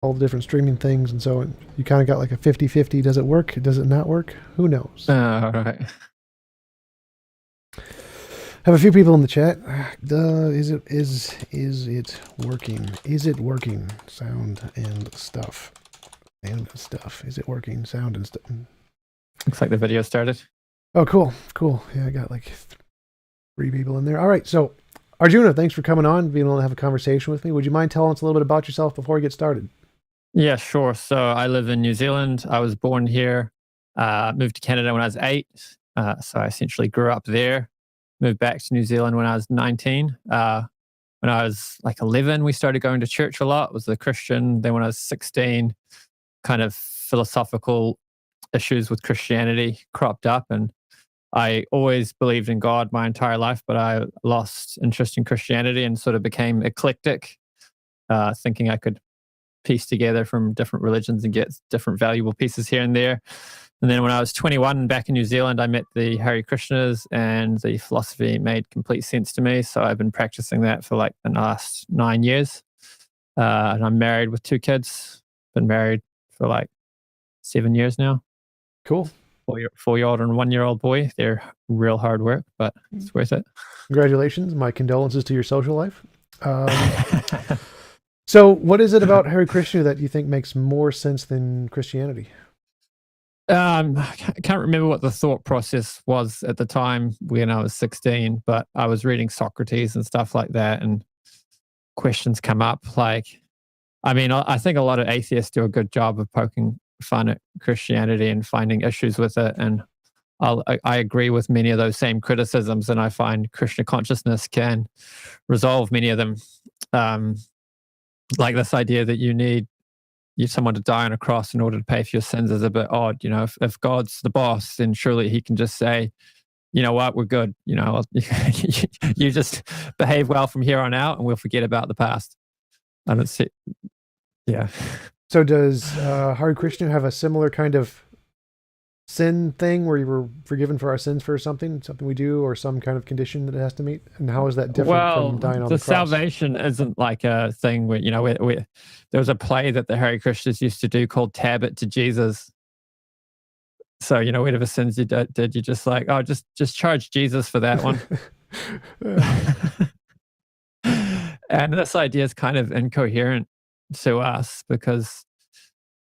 all the different streaming things, and so you kind of got like a 50-50. Does it work? Does it not work? Who knows? Right. Have a few people in the chat. Is it working? Is it working? Sound and stuff. And stuff. Is it working? Sound and stuff. Looks like the video started. Oh, cool. Yeah, I got like 3 people in there. All right, so Arjuna, thanks for coming on, being able to have a conversation with me. Would you mind telling us a little bit about yourself before we get started? Yeah, sure. So I live in New Zealand. I was born here, moved to Canada when I was 8. So I essentially grew up there, moved back to New Zealand when I was 19. When I was like 11, we started going to church a lot, was a Christian. Then when I was 16, kind of philosophical issues with Christianity cropped up. And I always believed in God my entire life, but I lost interest in Christianity and sort of became eclectic, thinking I could piece together from different religions and get different valuable pieces here and there. And then when I was 21 back in New Zealand, I met the Hare Krishnas and the philosophy made complete sense to me. So I've been practicing that for like the last 9 years. And I'm married with 2 kids, been married for like 7 years now. Cool. 4-year-old and 1-year-old boy. They're real hard work, but it's worth it. Congratulations. My condolences to your social life. So what is it about Hare Krishna that you think makes more sense than Christianity? I can't remember what the thought process was at the time when I was 16, but I was reading Socrates and stuff like that, and questions come up. Like, I mean, I think a lot of atheists do a good job of poking fun at Christianity and finding issues with it. And I agree with many of those same criticisms, and I find Krishna consciousness can resolve many of them. Like this idea that you need someone to die on a cross in order to pay for your sins is a bit odd. You know, if God's the boss, then surely he can just say, you know what, we're good. You know, you just behave well from here on out and we'll forget about the past. I don't see. Yeah. So does Hare Krishna have a similar kind of sin thing where you were forgiven for our sins for something we do, or some kind of condition that it has to meet? And how is that different from dying on the cross? Salvation isn't like a thing where, you know, there was a play that the Hare Krishnas used to do called Tab It to Jesus. So, you know, whatever sins you did, you just like, oh, just charge Jesus for that one. And this idea is kind of incoherent to us because,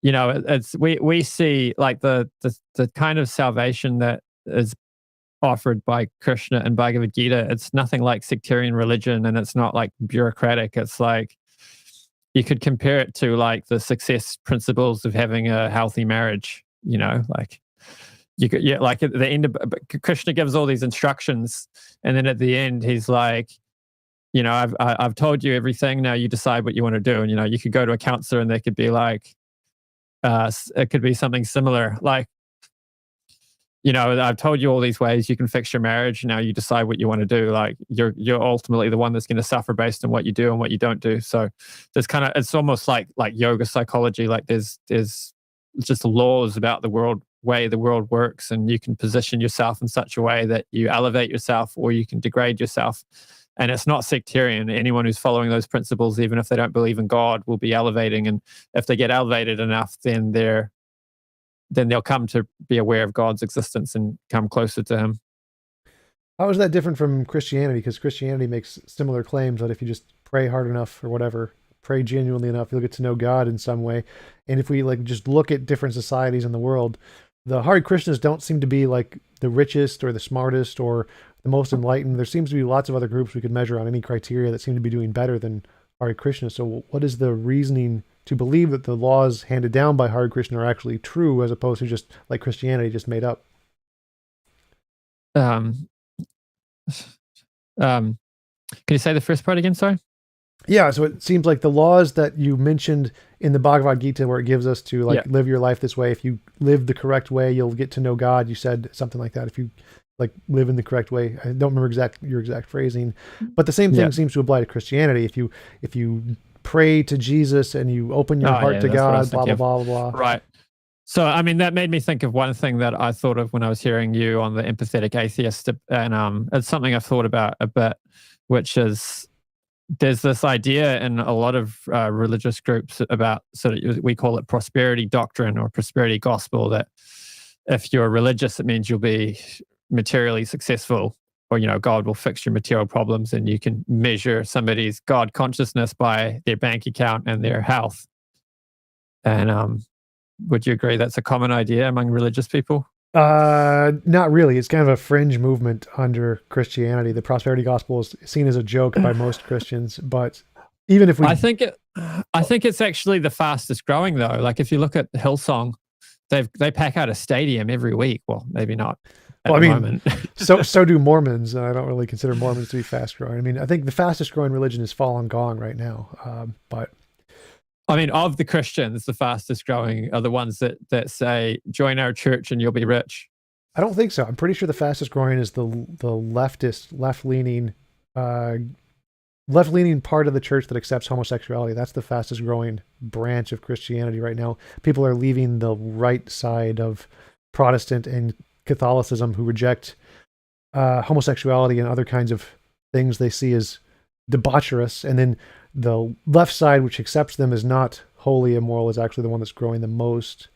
you know, it's we see like the kind of salvation that is offered by Krishna and Bhagavad Gita. It's nothing like sectarian religion, and it's not like bureaucratic. It's like you could compare it to like the success principles of having a healthy marriage. You know, like you could, yeah, like at the end of Krishna gives all these instructions, and then at the end he's like, you know, I've told you everything. Now you decide what you want to do. And you know, you could go to a counselor, and they could be like, it could be something similar, like, you know, I've told you all these ways you can fix your marriage. Now you decide what you want to do. Like you're ultimately the one that's going to suffer based on what you do and what you don't do. So there's kind of, it's almost like yoga psychology. Like there's just laws about the way the world works, and you can position yourself in such a way that you elevate yourself or you can degrade yourself. And it's not sectarian. Anyone who's following those principles, even if they don't believe in God, will be elevating. And if they get elevated enough, then they'll come to be aware of God's existence and come closer to him. How is that different from Christianity? Because Christianity makes similar claims that if you just pray hard enough or whatever, pray genuinely enough, you'll get to know God in some way. And if we like just look at different societies in the world, the Hare Krishnas don't seem to be like the richest or the smartest or the most enlightened. There seems to be lots of other groups we could measure on any criteria that seem to be doing better than Hare Krishna. So what is the reasoning to believe that the laws handed down by Hare Krishna are actually true, as opposed to just like Christianity just made up? Can you say the first part again? Sorry. Yeah, so it seems like the laws that you mentioned in the Bhagavad Gita, where it gives us to like live your life this way. If you live the correct way, you'll get to know God. You said something like that. If you like live in the correct way, I don't remember your exact phrasing, but the same thing seems to apply to Christianity. If you pray to Jesus and you open your heart to God, blah blah blah blah blah. Right. So, I mean, that made me think of one thing that I thought of when I was hearing you on the empathetic atheist, and it's something I've thought about a bit, which is there's this idea in a lot of religious groups about sort of, we call it prosperity doctrine or prosperity gospel, that if you're religious, it means you'll be materially successful, or God will fix your material problems, and you can measure somebody's God consciousness by their bank account and their health. And would you agree that's a common idea among religious people? Not really. It's kind of a fringe movement under Christianity. The prosperity gospel is seen as a joke by most Christians, but even if we, I think it's actually the fastest growing though. Like if you look at Hillsong, they pack out a stadium every week. Well, maybe not at well, I the mean, moment. so do Mormons, and I don't really consider Mormons to be fast growing. I mean, I think the fastest growing religion is Falun Gong right now, but I mean, of the Christians, the fastest growing are the ones that say, join our church and you'll be rich. I don't think so. I'm pretty sure the fastest growing is the leftist, left leaning part of the church that accepts homosexuality. That's the fastest growing branch of Christianity right now. People are leaving the right side of Protestant and Catholicism who reject homosexuality and other kinds of things they see as debaucherous, and then the left side, which accepts them as not wholly immoral, is actually the one that's growing the most,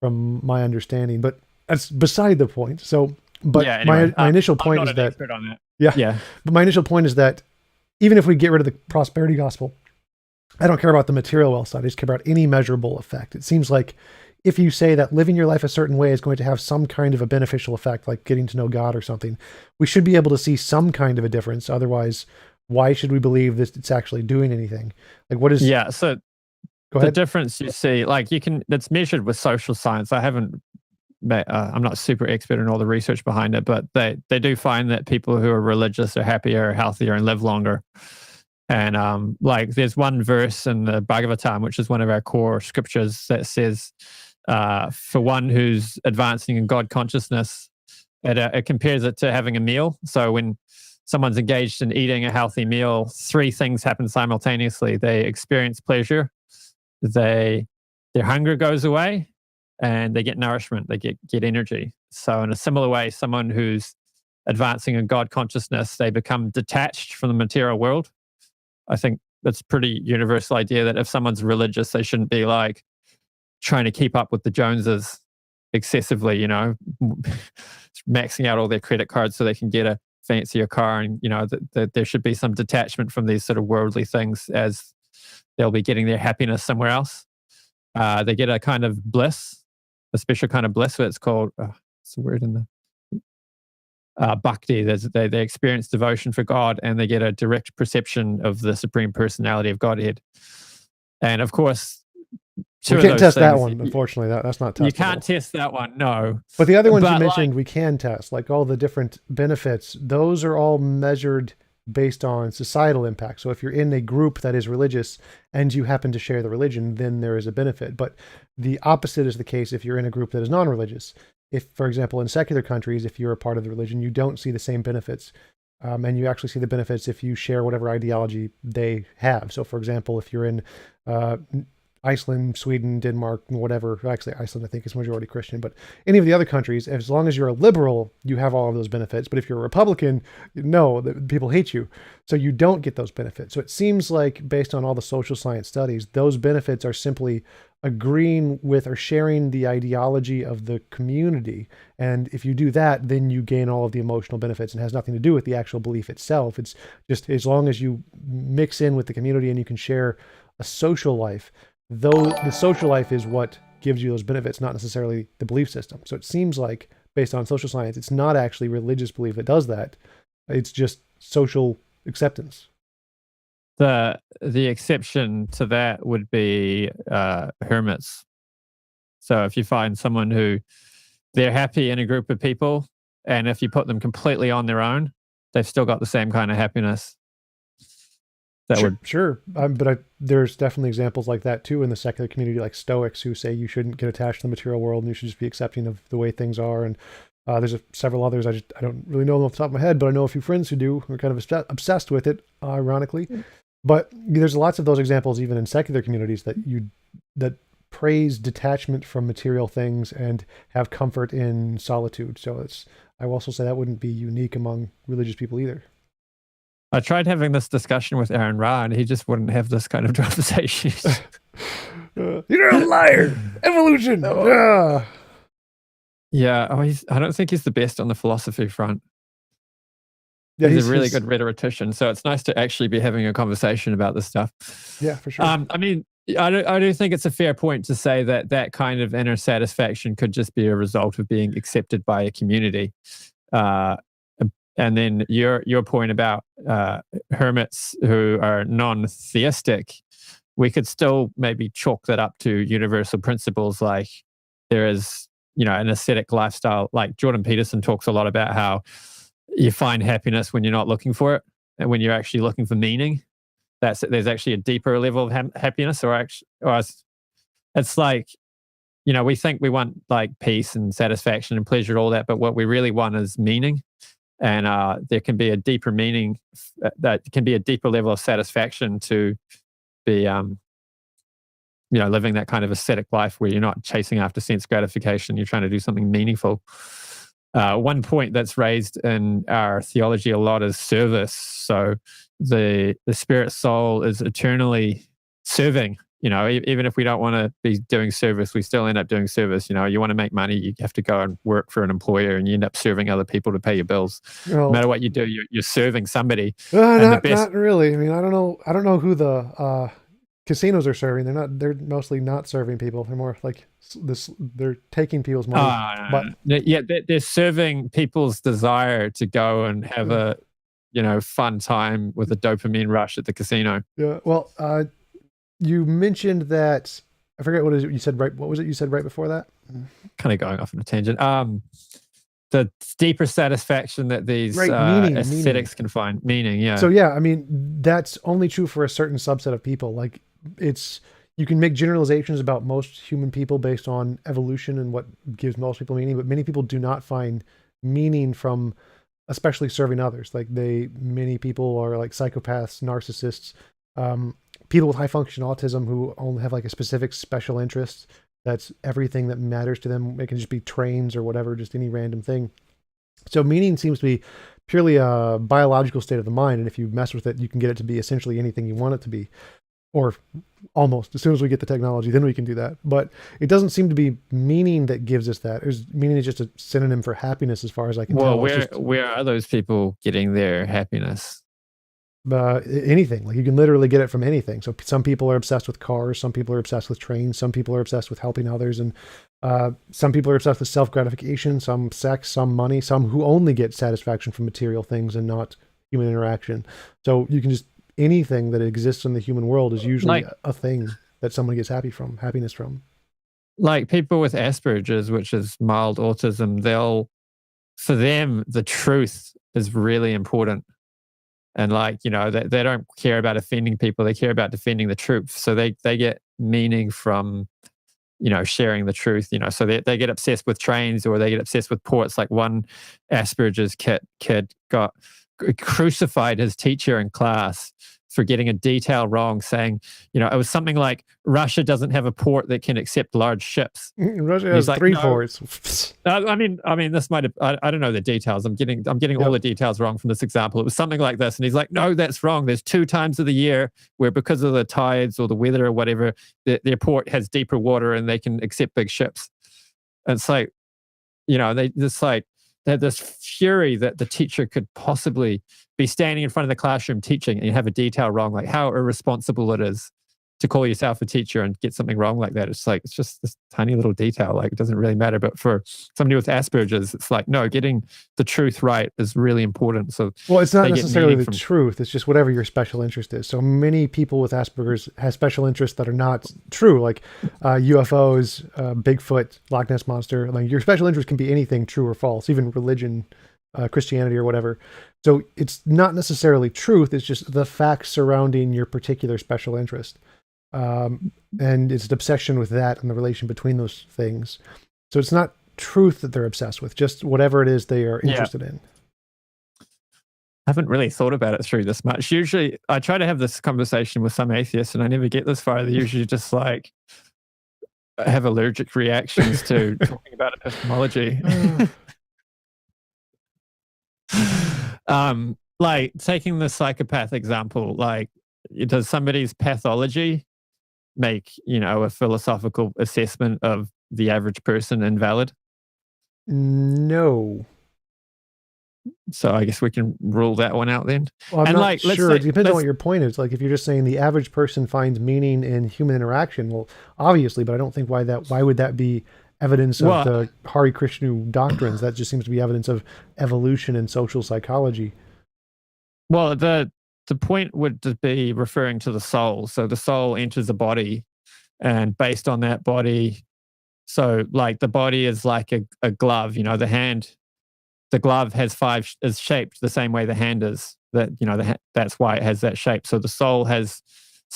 from my understanding. But that's beside the point. So, but yeah, anyway, my initial point is that, yeah. But my initial point is that even if we get rid of the prosperity gospel, I don't care about the material wealth side. I just care about any measurable effect. It seems like if you say that living your life a certain way is going to have some kind of a beneficial effect, like getting to know God or something, we should be able to see some kind of a difference. Otherwise, why should we believe that it's actually doing anything? Like, what is? Yeah. So the difference you see, like it's measured with social science. I'm not super expert in all the research behind it, but they do find that people who are religious are happier, healthier, and live longer. And like there's one verse in the Bhagavatam, which is one of our core scriptures, that says, for one who's advancing in God consciousness, it compares it to having a meal. So when someone's engaged in eating a healthy meal, three things happen simultaneously. They experience pleasure, their hunger goes away, and they get nourishment, they get energy. So in a similar way, someone who's advancing in God consciousness, they become detached from the material world. I think that's a pretty universal idea that if someone's religious, they shouldn't be like trying to keep up with the Joneses excessively, maxing out all their credit cards so they can get a fancier car. And, that there should be some detachment from these sort of worldly things, as they'll be getting their happiness somewhere else. They get a kind of bliss, a special kind of bliss. It's called, what's the word in the bhakti. They experience devotion for God, and they get a direct perception of the Supreme Personality of Godhead. And of course, we can't test that one, unfortunately. That's not testable. You can't test that one, no. But the other ones you mentioned, we can test, like all the different benefits. Those are all measured based on societal impact. So if you're in a group that is religious and you happen to share the religion, then there is a benefit. But the opposite is the case if you're in a group that is non-religious. If, for example, in secular countries, if you're a part of the religion, you don't see the same benefits. And you actually see the benefits if you share whatever ideology they have. So, for example, if you're in Iceland, Sweden, Denmark, whatever. Actually, Iceland, I think, is majority Christian. But any of the other countries, as long as you're a liberal, you have all of those benefits. But if you're a Republican, no, people hate you. So you don't get those benefits. So it seems like, based on all the social science studies, those benefits are simply agreeing with or sharing the ideology of the community. And if you do that, then you gain all of the emotional benefits, and has nothing to do with the actual belief itself. It's just as long as you mix in with the community and you can share a social life, though the social life is what gives you those benefits, not necessarily the belief system. So it seems like, based on social science, it's not actually religious belief that does that. It's just social acceptance. The exception to that would be hermits. So if you find someone who they're happy in a group of people, and if you put them completely on their own, they've still got the same kind of happiness. Sure. But there's definitely examples like that too in the secular community, like Stoics, who say you shouldn't get attached to the material world and you should just be accepting of the way things are. And there's several others. I don't really know them off the top of my head, but I know a few friends who do, who are kind of obsessed with it, ironically. But there's lots of those examples even in secular communities that praise detachment from material things and have comfort in solitude. So I will also say that wouldn't be unique among religious people either. I tried having this discussion with Aaron Ra, and he just wouldn't have this kind of conversation. You're a liar. Evolution. Yeah. Oh, I don't think he's the best on the philosophy front. Yeah, he's a really good rhetorician. So it's nice to actually be having a conversation about this stuff. Yeah, for sure. I mean, I do think it's a fair point to say that that kind of inner satisfaction could just be a result of being accepted by a community. And then your point about hermits who are non-theistic, we could still maybe chalk that up to universal principles, like there is, an ascetic lifestyle. Like Jordan Peterson talks a lot about how you find happiness when you're not looking for it, and when you're actually looking for meaning. There's actually a deeper level of happiness, or it's like, we think we want like peace and satisfaction and pleasure, all that, but what we really want is meaning. And there can be a deeper meaning, that can be a deeper level of satisfaction to be, living that kind of ascetic life where you're not chasing after sense gratification. You're trying to do something meaningful. One point that's raised in our theology a lot is service. So the spirit soul is eternally serving. Even if we don't want to be doing service, we still end up doing service. You want to make money, you have to go and work for an employer, and you end up serving other people to pay your bills. No matter what you do, you're serving somebody. Not really. I mean, I don't know who the casinos are serving. They're mostly not serving people. They're more like this. They're taking people's money. They're serving people's desire to go and have a fun time with a dopamine rush at the casino. Yeah. Well, you mentioned that, I forget what you said right. What was it you said right before that? Kind of going off on a tangent. The deeper satisfaction that these ascetics can find, meaning. Yeah. So yeah, I mean, that's only true for a certain subset of people. Like you can make generalizations about most human people based on evolution and what gives most people meaning, but many people do not find meaning from especially serving others. Like many people are like psychopaths, narcissists, people with high function autism who only have like a specific special interest. That's everything that matters to them. It can just be trains or whatever, just any random thing. So meaning seems to be purely a biological state of the mind. And if you mess with it, you can get it to be essentially anything you want it to be, or almost. As soon as we get the technology, then we can do that. But it doesn't seem to be meaning that gives us that. Meaning is just a synonym for happiness, as far as I can tell. Where are those people getting their happiness? Anything. Like you can literally get it from anything. So some people are obsessed with cars, some people are obsessed with trains, some people are obsessed with helping others, and some people are obsessed with self-gratification, some sex, some money, some who only get satisfaction from material things and not human interaction. So you can just, anything that exists in the human world is usually a thing that someone gets happiness from. Like people with Asperger's, which is mild autism, for them the truth is really important. And they don't care about offending people. They care about defending the truth. So they get meaning from, sharing the truth, so they get obsessed with trains, or they get obsessed with ports. Like one Asperger's kid crucified his teacher in class for getting a detail wrong, saying, it was something like Russia doesn't have a port that can accept large ships. Russia has three ports. I mean, this might have, I don't know the details. I'm getting all the details wrong from this example. It was something like this. And he's like, no, that's wrong. There's 2 times of the year where, because of the tides or the weather or whatever, their port has deeper water and they can accept big ships. And it's like, they had this fury that the teacher could possibly be standing in front of the classroom teaching and you have a detail wrong, like how irresponsible it is to call yourself a teacher and get something wrong like that. It's just this tiny little detail. Like it doesn't really matter. But for somebody with Asperger's, it's like, no, getting the truth right is really important. So, well, it's not necessarily the truth. It's just whatever your special interest is. So many people with Asperger's have special interests that are not true, like UFOs, Bigfoot, Loch Ness Monster. Like your special interest can be anything true or false, even religion, Christianity or whatever. So it's not necessarily truth. It's just the facts surrounding your particular special interest. And it's an obsession with that and the relation between those things. So it's not truth that they're obsessed with, just whatever it is they are interested in. I haven't really thought about it through this much. Usually I try to have this conversation with some atheists and I never get this far. They usually just like have allergic reactions to talking about epistemology. like taking the psychopath example, like does somebody's pathology make, a philosophical assessment of the average person invalid? No. So I guess we can rule that one out then. Well, I'm And not like, let's sure. It say, depends on what your point is. Like, if you're just saying the average person finds meaning in human interaction, well, obviously, but I don't think why would that be evidence of well, the Hare Krishna doctrines? That just seems to be evidence of evolution and social psychology. well, the point would just be referring to the soul. So the soul enters the body, and based on that body, so like the body is like a glove. The glove is shaped the same way the hand is. That's why it has that shape. So the soul has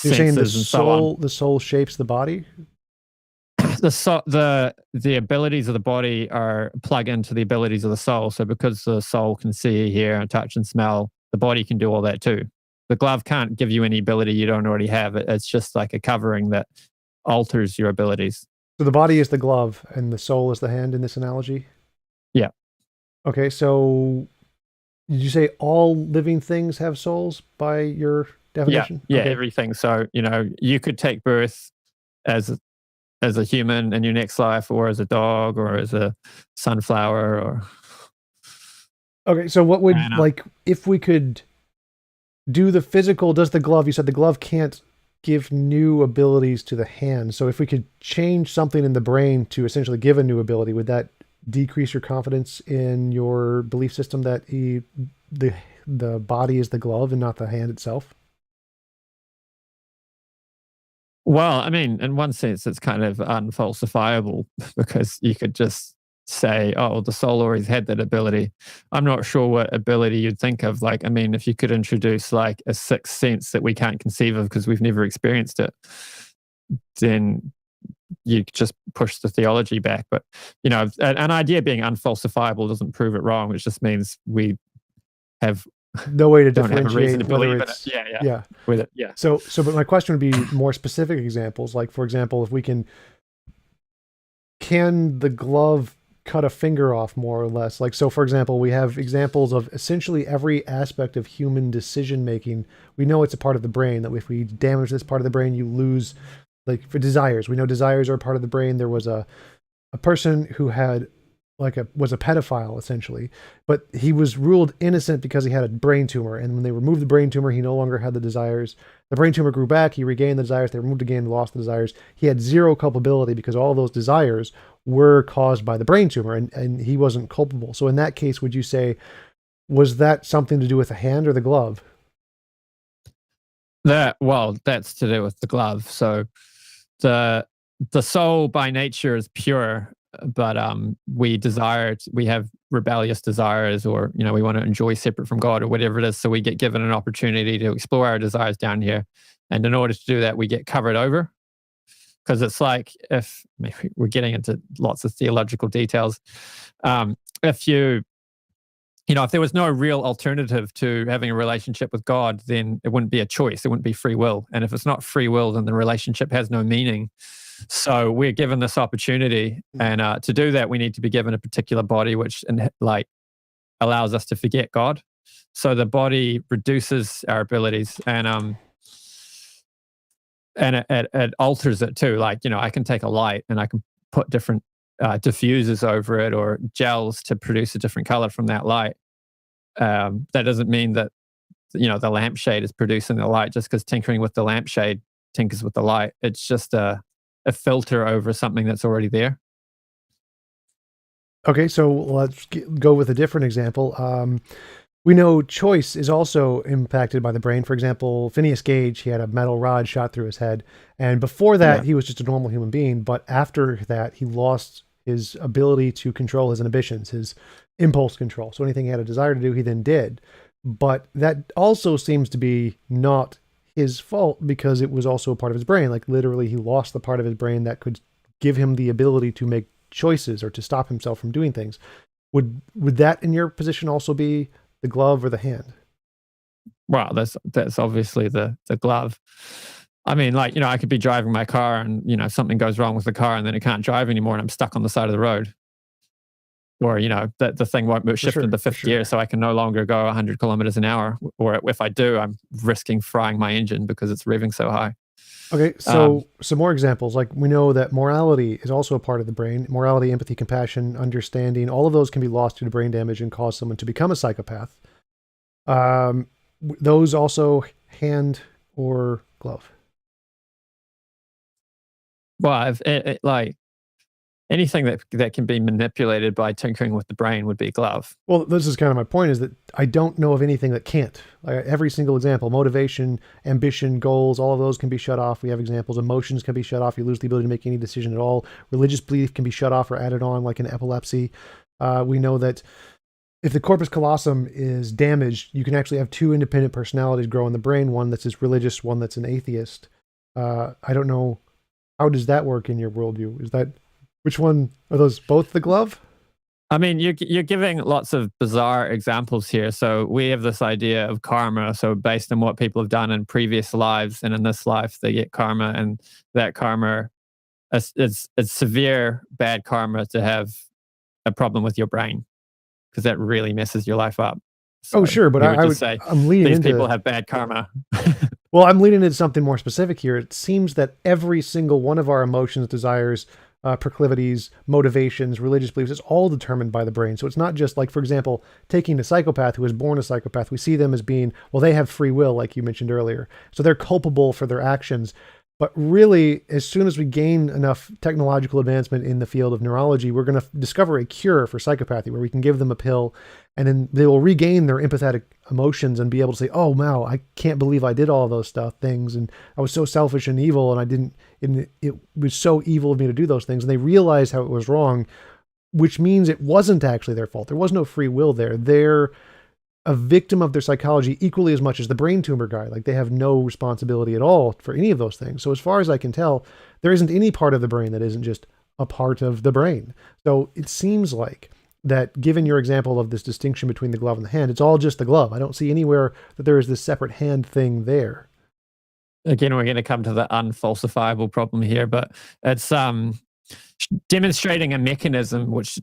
You're saying senses and so on. the soul shapes the body? The abilities of the body are plug into the abilities of the soul. So because the soul can see, hear, and touch and smell, the body can do all that too. The glove can't give you any ability you don't already have. It's just like a covering that alters your abilities. So the body is the glove and the soul is the hand in this analogy? Yeah. Okay, so did you say all living things have souls by your Yeah. definition? Yeah. Okay. Everything. So, you could take birth as a human in your next life, or as a dog, or as a sunflower, or Okay, so what would, and, like, if we could do the physical, does the glove, you said the glove can't give new abilities to the hand. So if we could change something in the brain to essentially give a new ability, would that decrease your confidence in your belief system that the body is the glove and not the hand itself? well, I mean, in one sense, it's kind of unfalsifiable because you could just say, "Oh, the soul always had that ability." I'm not sure what ability you'd think of. Like, I mean, if you could introduce like a sixth sense that we can't conceive of because we've never experienced it, then you could just push the theology back. But an idea being unfalsifiable doesn't prove it wrong. It just means we have No way to don't have a reason to differentiate whether believe in it. it's, Yeah, yeah, yeah. with it. Yeah. But my question would be more specific examples. Like, for example, if we can the glove cut a finger off more or less? Like, so for example, we have examples of essentially every aspect of human decision making. We know it's a part of the brain, that if we damage this part of the brain, you lose, like for desires. We know desires are a part of the brain. There was a person who had was a pedophile essentially, but he was ruled innocent because he had a brain tumor. And when they removed the brain tumor, he no longer had the desires. The brain tumor grew back. He regained the desires. They removed again, lost the desires. He had zero culpability because all those desires were caused by the brain tumor, and he wasn't culpable. So in that case, would you say, was that something to do with the hand or the glove? That's to do with the glove. So the the soul by nature is pure, but we have rebellious desires, or we want to enjoy separate from God, or whatever it is. So we get given an opportunity to explore our desires down here, and in order to do that, we get covered over. Because it's like, if maybe we're getting into lots of theological details, if if there was no real alternative to having a relationship with God, then it wouldn't be a choice. It wouldn't be free will. And if it's not free will, then the relationship has no meaning. So we're given this opportunity, and to do that, we need to be given a particular body, which like allows us to forget God. So the body reduces our abilities, and it alters it too. Like, I can take a light and I can put different diffusers over it, or gels to produce a different color from that light. That doesn't mean that the lampshade is producing the light just because tinkering with the lampshade tinkers with the light. It's just a filter over something that's already there. Okay, so let's go with a different example. We know choice is also impacted by the brain. For example, Phineas Gage, he had a metal rod shot through his head. And before that, Yeah. he was just a normal human being. But after that, he lost his ability to control his inhibitions, his impulse control. So anything he had a desire to do, he then did. But that also seems to be not his fault, because it was also a part of his brain. Like, literally, he lost the part of his brain that could give him the ability to make choices or to stop himself from doing things. Would that, in your position, also be the glove or the hand? Well, that's obviously the glove. I mean, like, I could be driving my car, and something goes wrong with the car, and then it can't drive anymore, and I'm stuck on the side of the road. or the thing won't move, For shift sure, into for fifth gear, sure. so I can no longer go 100 kilometers an hour. Or if I do, I'm risking frying my engine because it's revving so high. Okay, Um, so some more examples. Like we know that morality is also a part of the brain. Morality, empathy, compassion, understanding, all of those can be lost due to brain damage and cause someone to become a psychopath. Those also hand or glove. well, like anything that can be manipulated by tinkering with the brain would be glove. Well, this is kind of my point, is that I don't know of anything that can't. Like every single example, motivation, ambition, goals, all of those can be shut off. We have examples. Emotions can be shut off. You lose the ability to make any decision at all. Religious belief can be shut off or added on, like in epilepsy. We know that if the corpus callosum is damaged, you can actually have two independent personalities grow in the brain, one that's just religious, one that's an atheist. I don't know. How does that work in your worldview? Is that, which one are those, both the glove? I mean, you're giving lots of bizarre examples here. So we have this idea of karma. So based on what people have done in previous lives, and in this life, they get karma, and that karma it's severe bad karma to have a problem with your brain, because that really messes your life up. Oh, So sure, but you would I just would, say I'm leading these people into, have bad karma. well, I'm leading into something more specific here. It seems that every single one of our emotions, desires, proclivities, motivations, religious beliefs is all determined by the brain. So it's not just like, for example, taking a psychopath who is born a psychopath, we see them as being, well, they have free will, like you mentioned earlier. So they're culpable for their actions. But really, as soon as we gain enough technological advancement in the field of neurology, we're going to discover a cure for psychopathy where we can give them a pill and then they will regain their empathetic emotions and be able to say, oh, wow, I can't believe I did all those things. And I was so selfish and evil and I didn't, and it was so evil of me to do those things. And they realized how it was wrong, which means it wasn't actually their fault. There was no free will there. They're a victim of their psychology equally as much as the brain tumor guy. Like they have no responsibility at all for any of those things. So as far as I can tell, there isn't any part of the brain that isn't just a part of the brain. So it seems like that, given your example of this distinction between the glove and the hand, it's all just the glove. I don't see anywhere that there is this separate hand thing there. Again, we're going to come to the unfalsifiable problem here, but it's demonstrating a mechanism which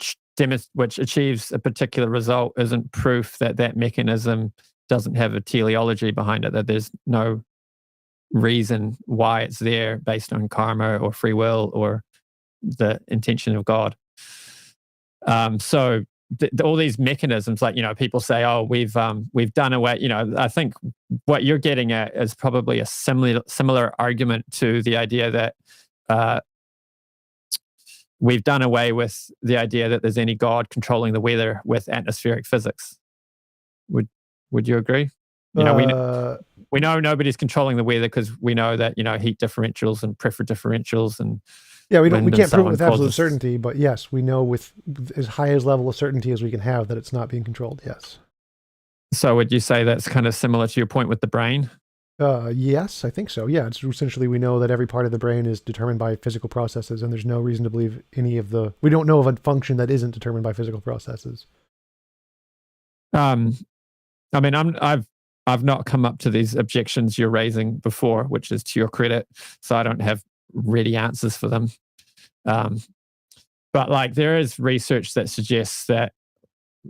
achieves a particular result isn't proof that that mechanism doesn't have a teleology behind it, that there's no reason why it's there based on karma or free will or the intention of God. So all these mechanisms, like people say, "Oh, we've done away." I think what you're getting at is probably a similar argument to the idea that we've done away with the idea that there's any God controlling the weather with atmospheric physics. Would you agree? Uh, We know nobody's controlling the weather because we know that heat differentials and pressure differentials and yeah, we wind and can't prove so it on with absolute causes. certainty, but yes, we know with as high as level of certainty as we can have that it's not being controlled. Yes. So would you say that's kind of similar to your point with the brain? Yes, I think so. Yeah, it's essentially, we know that every part of the brain is determined by physical processes, and there's no reason to believe any of the. We don't know of a function that isn't determined by physical processes. Um, I mean, I've not come up to these objections you're raising before, which is to your credit. So I don't have ready answers for them. Um, but like there is research that suggests that.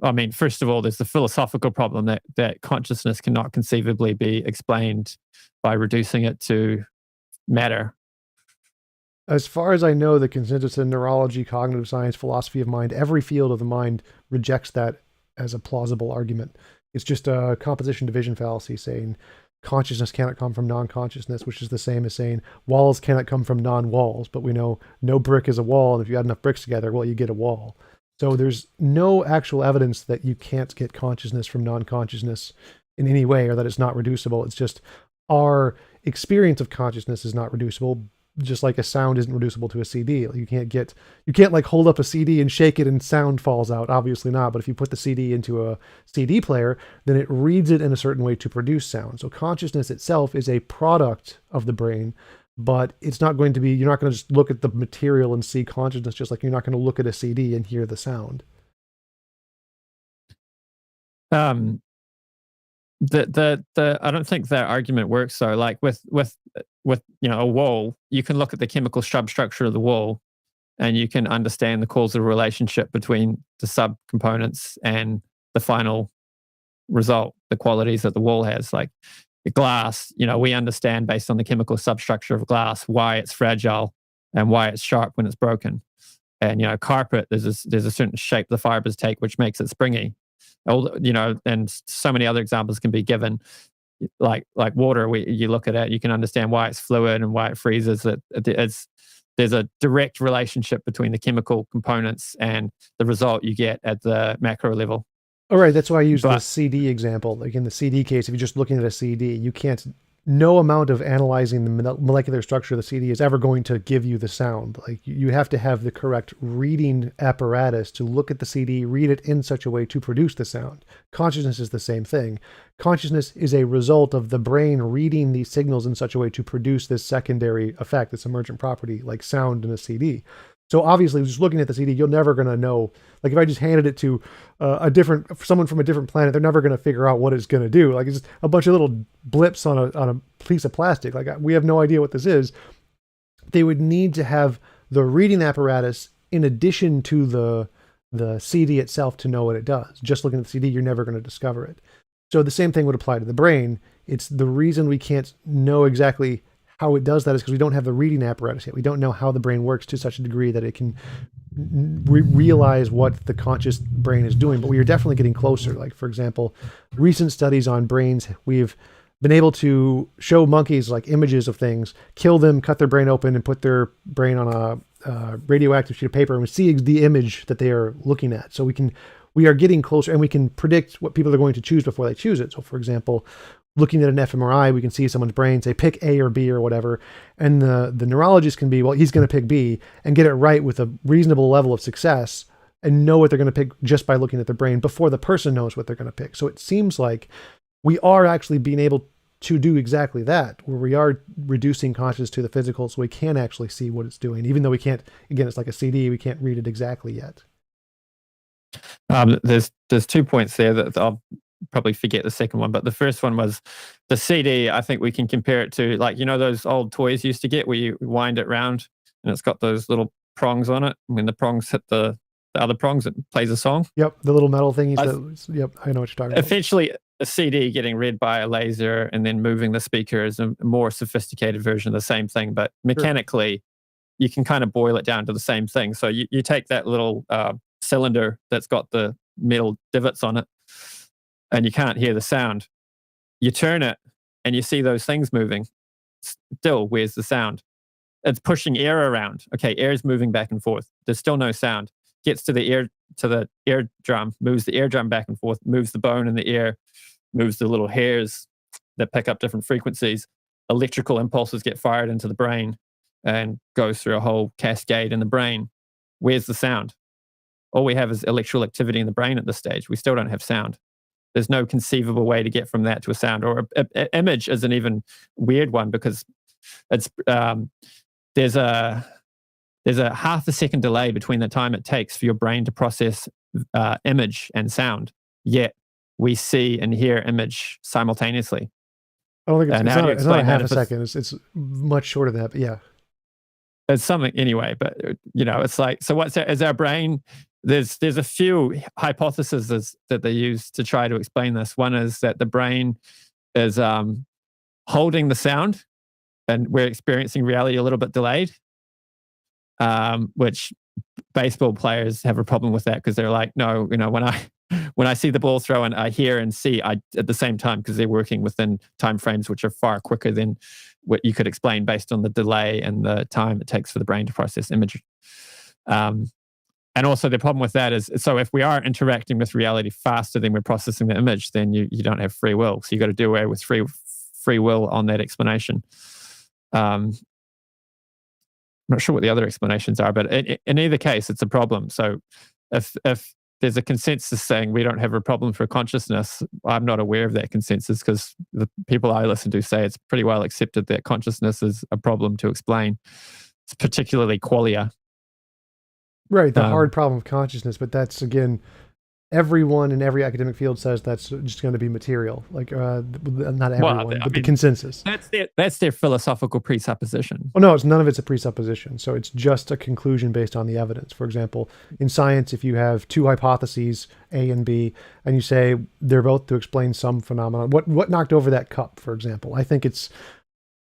I mean, first of all, there's the philosophical problem that consciousness cannot conceivably be explained by reducing it to matter. As far as I know, the consensus in neurology, cognitive science, philosophy of mind, every field of the mind rejects that as a plausible argument. It's just a composition division fallacy saying consciousness cannot come from non-consciousness, which is the same as saying walls cannot come from non-walls. But we know no brick is a wall, and if you add enough bricks together, well, you get a wall. So there's no actual evidence that you can't get consciousness from non-consciousness in any way, or that it's not reducible. It's just our experience of consciousness is not reducible, just like a sound isn't reducible to a CD. You can't like hold up a CD and shake it and sound falls out. Obviously not. But if you put the CD into a CD player, then it reads it in a certain way to produce sound. So consciousness itself is a product of the brain, but it's not going to be, you're not going to just look at the material and see consciousness, just like you're not going to look at a CD and hear the sound. Um, the I don't think that argument works. So like with a wall, you can look at the chemical substructure of the wall and you can understand the causal relationship between the subcomponents and the final result, the qualities that the wall has. Like the glass, we understand based on the chemical substructure of glass why it's fragile and why it's sharp when it's broken. And carpet, there's a certain shape the fibers take which makes it springy. And so many other examples can be given. Like water, you look at it, you can understand why it's fluid and why it freezes. There's a direct relationship between the chemical components and the result you get at the macro level. All right, that's why I use the CD example. Like in the CD case, if you're just looking at a CD, you can't. No amount of analyzing the molecular structure of the CD is ever going to give you the sound. Like you have to have the correct reading apparatus to look at the CD, read it in such a way to produce the sound. Consciousness is the same thing. Consciousness is a result of the brain reading these signals in such a way to produce this secondary effect, this emergent property, like sound in a CD. So obviously, just looking at the CD, you're never going to know. Like if I just handed it to someone from a different planet, they're never going to figure out what it's going to do. Like it's just a bunch of little blips on a piece of plastic. Like we have no idea what this is. They would need to have the reading apparatus in addition to the CD itself to know what it does. Just looking at the CD, you're never going to discover it. So the same thing would apply to the brain. It's the reason we can't know exactly how it does that is because we don't have the reading apparatus yet. We don't know how the brain works to such a degree that it can realize what the conscious brain is doing. But we are definitely getting closer. Like, for example, recent studies on brains, we've been able to show monkeys like images of things, kill them, cut their brain open, and put their brain on a radioactive sheet of paper, and we see the image that they are looking at. So we are getting closer, and we can predict what people are going to choose before they choose it. So, for example, looking at an fMRI, we can see someone's brain, say pick A or B or whatever, and the neurologist can be, well, he's going to pick B and get it right with a reasonable level of success and know what they're going to pick just by looking at the brain before the person knows what they're going to pick. So it seems like we are actually being able to do exactly that, where we are reducing consciousness to the physical so we can actually see what it's doing, even though we can't, again, it's like a CD, we can't read it exactly yet. There's 2 points there that I'll probably forget the second one, but the first one was the CD. I think we can compare it to those old toys you used to get where you wind it round and it's got those little prongs on it. When the prongs hit the other prongs, it plays a song. Yep, the little metal thingies. Yep, I know what you're talking about. Essentially, a CD getting read by a laser and then moving the speaker is a more sophisticated version of the same thing, but mechanically, you can kind of boil it down to the same thing. So you take that little cylinder that's got the metal divots on it, and you can't hear the sound. You turn it and you see those things moving. Still, where's the sound? It's pushing air around. Okay, air is moving back and forth. There's still no sound. Gets to the eardrum, moves the eardrum back and forth, moves the bone in the ear, moves the little hairs that pick up different frequencies. Electrical impulses get fired into the brain and goes through a whole cascade in the brain. Where's the sound? All we have is electrical activity in the brain at this stage. We still don't have sound. There's no conceivable way to get from that to a sound. Or an image is an even weird one because it's there's a half a second delay between the time it takes for your brain to process image and sound. Yet we see and hear image simultaneously. I don't think it's not a half a second. It's much shorter than that. But yeah, it's something anyway. But it's like, so is our brain? There's a few hypotheses that they use to try to explain this. One is that the brain is holding the sound, and we're experiencing reality a little bit delayed. Which baseball players have a problem with that because they're like, no, when I see the ball thrown, I hear and see at the same time because they're working within time frames which are far quicker than what you could explain based on the delay and the time it takes for the brain to process image. And also the problem with that is, so if we are interacting with reality faster than we're processing the image, then you don't have free will. So you got to do away with free will on that explanation. I'm not sure what the other explanations are, but in either case, it's a problem. So if there's a consensus saying we don't have a problem for consciousness, I'm not aware of that consensus because the people I listen to say it's pretty well accepted that consciousness is a problem to explain. It's particularly qualia. Right, the hard problem of consciousness, but that's, again, everyone in every academic field says that's just going to be material. Like not Well, everyone, I but the mean, consensus. that's their philosophical presupposition. Oh no, it's none of it's a presupposition. So it's just a conclusion based on the evidence. For example, in science, if you have two hypotheses, A and B, and you say they're both to explain some phenomenon, what knocked over that cup, for example? I think it's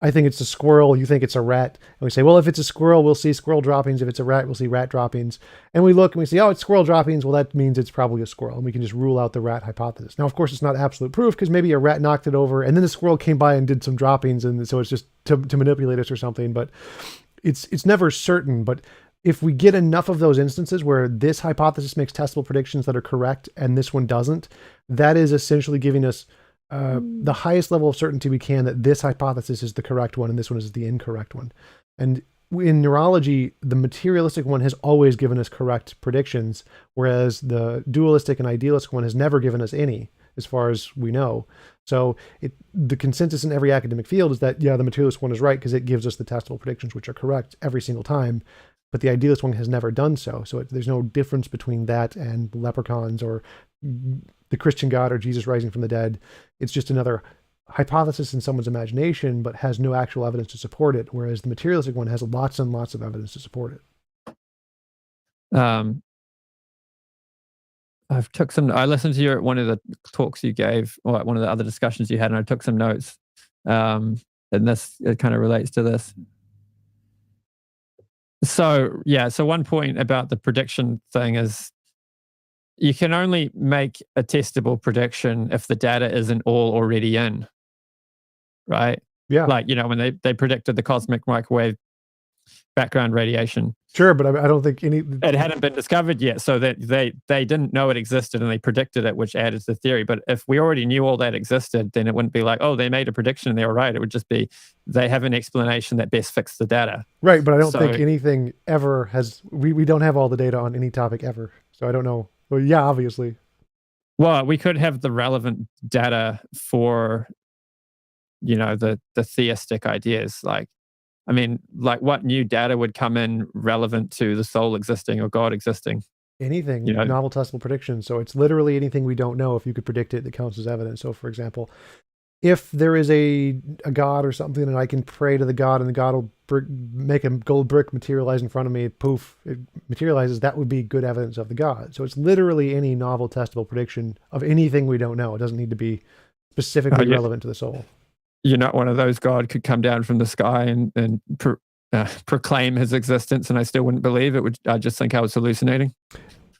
a squirrel. You think it's a rat. And we say, well, if it's a squirrel, we'll see squirrel droppings. If it's a rat, we'll see rat droppings. And we look and we say, oh, it's squirrel droppings. Well, that means it's probably a squirrel. And we can just rule out the rat hypothesis. Now, of course, it's not absolute proof because maybe a rat knocked it over and then the squirrel came by and did some droppings. And so it's just to manipulate us or something. But it's never certain. But if we get enough of those instances where this hypothesis makes testable predictions that are correct and this one doesn't, that is essentially giving us the highest level of certainty we can that this hypothesis is the correct one and this one is the incorrect one. And in neurology, the materialistic one has always given us correct predictions, whereas the dualistic and idealistic one has never given us any, as far as we know. So the consensus in every academic field is that, yeah, the materialist one is right because it gives us the testable predictions, which are correct every single time. But the idealist one has never done so. So there's no difference between that and leprechauns or the Christian God or Jesus rising from the dead. It's just another hypothesis in someone's imagination, but has no actual evidence to support it. Whereas the materialistic one has lots and lots of evidence to support it. I listened to one of the talks you gave, or one of the other discussions you had, and I took some notes. And it kind of relates to this. So one point about the prediction thing is you can only make a testable prediction if the data isn't all already in, right? Yeah. Like, when they predicted the cosmic microwave background radiation. Sure, but I don't think it hadn't been discovered yet, so that they didn't know it existed and they predicted it, which added to the theory. But if we already knew all that existed, then it wouldn't be like, oh, they made a prediction and they were right. It would just be they have an explanation that best fits the data. Right, but I don't think anything ever has. We don't have all the data on any topic ever, so I don't know. Well, yeah, obviously. Well, we could have the relevant data for, the theistic ideas. Like, I mean, like what new data would come in relevant to the soul existing or God existing? Anything, novel testable predictions. So it's literally anything we don't know. If you could predict it, that counts as evidence. So, for example, if there is a God or something and I can pray to the God and the God will make a gold brick materialize in front of me, poof, it materializes, that would be good evidence of the God. So it's literally any novel testable prediction of anything we don't know. It doesn't need to be specifically relevant to the soul. You're not one of those God could come down from the sky and proclaim his existence and I still wouldn't believe it. I just think I was hallucinating.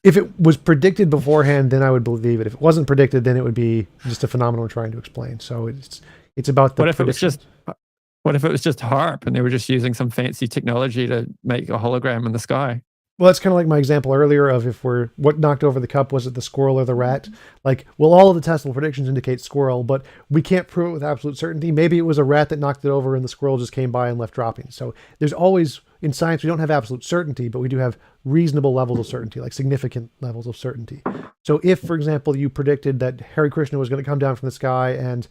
If it was predicted beforehand, then I would believe it. If it wasn't predicted, then it would be just a phenomenon we're trying to explain. So it's about the What if it was just HARP and they were just using some fancy technology to make a hologram in the sky? Well, that's kind of like my example earlier of what knocked over the cup, was it the squirrel or the rat? Like, well, all of the testable predictions indicate squirrel, but we can't prove it with absolute certainty. Maybe it was a rat that knocked it over and the squirrel just came by and left droppings. So there's always, in science, we don't have absolute certainty, but we do have reasonable levels of certainty, like significant levels of certainty. So if, for example, you predicted that Hare Krishna was going to come down from the sky and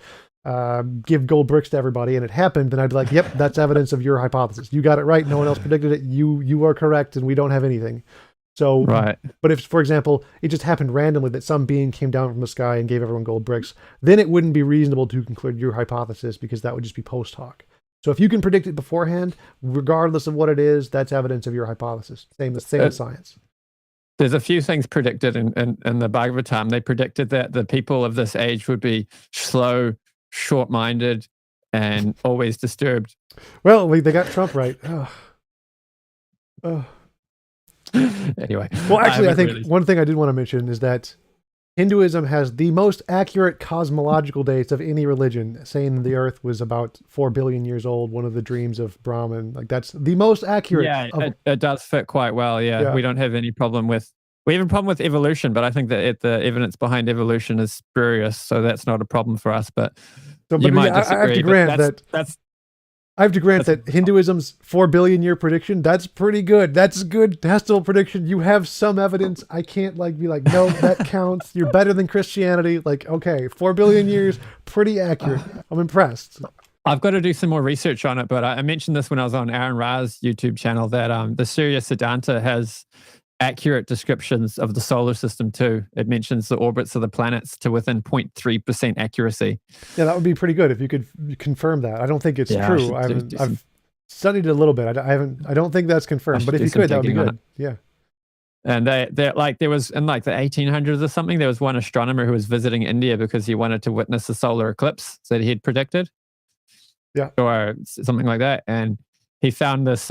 give gold bricks to everybody, and it happened, then I'd be like, yep, that's evidence of your hypothesis. You got it right. No one else predicted it. You are correct, and we don't have anything. So, right. But if, for example, it just happened randomly that some being came down from the sky and gave everyone gold bricks, then it wouldn't be reasonable to conclude your hypothesis because that would just be post hoc. So if you can predict it beforehand, regardless of what it is, that's evidence of your hypothesis. Same as science. There's a few things predicted in the Bhagavatam. They predicted that the people of this age would be slow, short-minded, and always disturbed. Well, they got Trump right. Anyway. Well, actually, I think one thing I did want to mention is that Hinduism has the most accurate cosmological dates of any religion, saying the Earth was about 4 billion years old, one of the dreams of Brahman. Like, that's the most accurate. Yeah, it does fit quite well, yeah. We don't have any problem with... We have a problem with evolution, but I think that the evidence behind evolution is spurious, so that's not a problem for us. But you might disagree. I have to grant that Hinduism's 4 billion year prediction, that's pretty good. That's a good testable prediction. You have some evidence. I can't be like, no, that counts. You're better than Christianity. Like, okay, 4 billion years, pretty accurate. I'm impressed. I've got to do some more research on it, but I mentioned this when I was on Aaron Ra's YouTube channel that the Surya Siddhanta has accurate descriptions of the solar system too. It mentions the orbits of the planets to within 0.3% accuracy. Yeah, that would be pretty good if you could confirm that. I don't think it's true. I've studied it a little bit. I don't think that's confirmed, but if you could, that would be good. Yeah. And they like, there was in like the 1800s or something, there was one astronomer who was visiting India because he wanted to witness the solar eclipse that he had predicted. Yeah. Or something like that. And he found this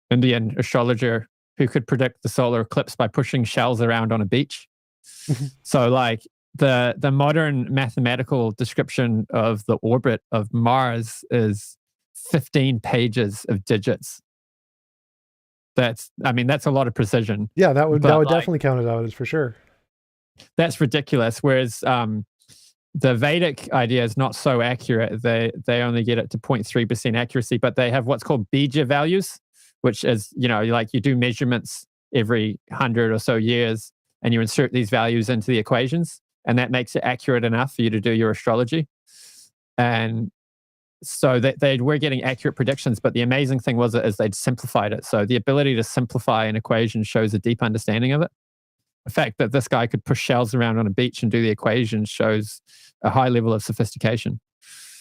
Indian astrologer who could predict the solar eclipse by pushing shells around on a beach. So like the modern mathematical description of the orbit of Mars is 15 pages of digits. That's a lot of precision. Yeah, that would definitely count as evidence for sure. That's ridiculous. Whereas the Vedic idea is not so accurate. They only get it to 0.3% accuracy, but they have what's called bija values, which is, like you do measurements every 100 or so years and you insert these values into the equations, and that makes it accurate enough for you to do your astrology. And so they were getting accurate predictions, but the amazing thing is they'd simplified it. So the ability to simplify an equation shows a deep understanding of it. The fact that this guy could push shells around on a beach and do the equations shows a high level of sophistication.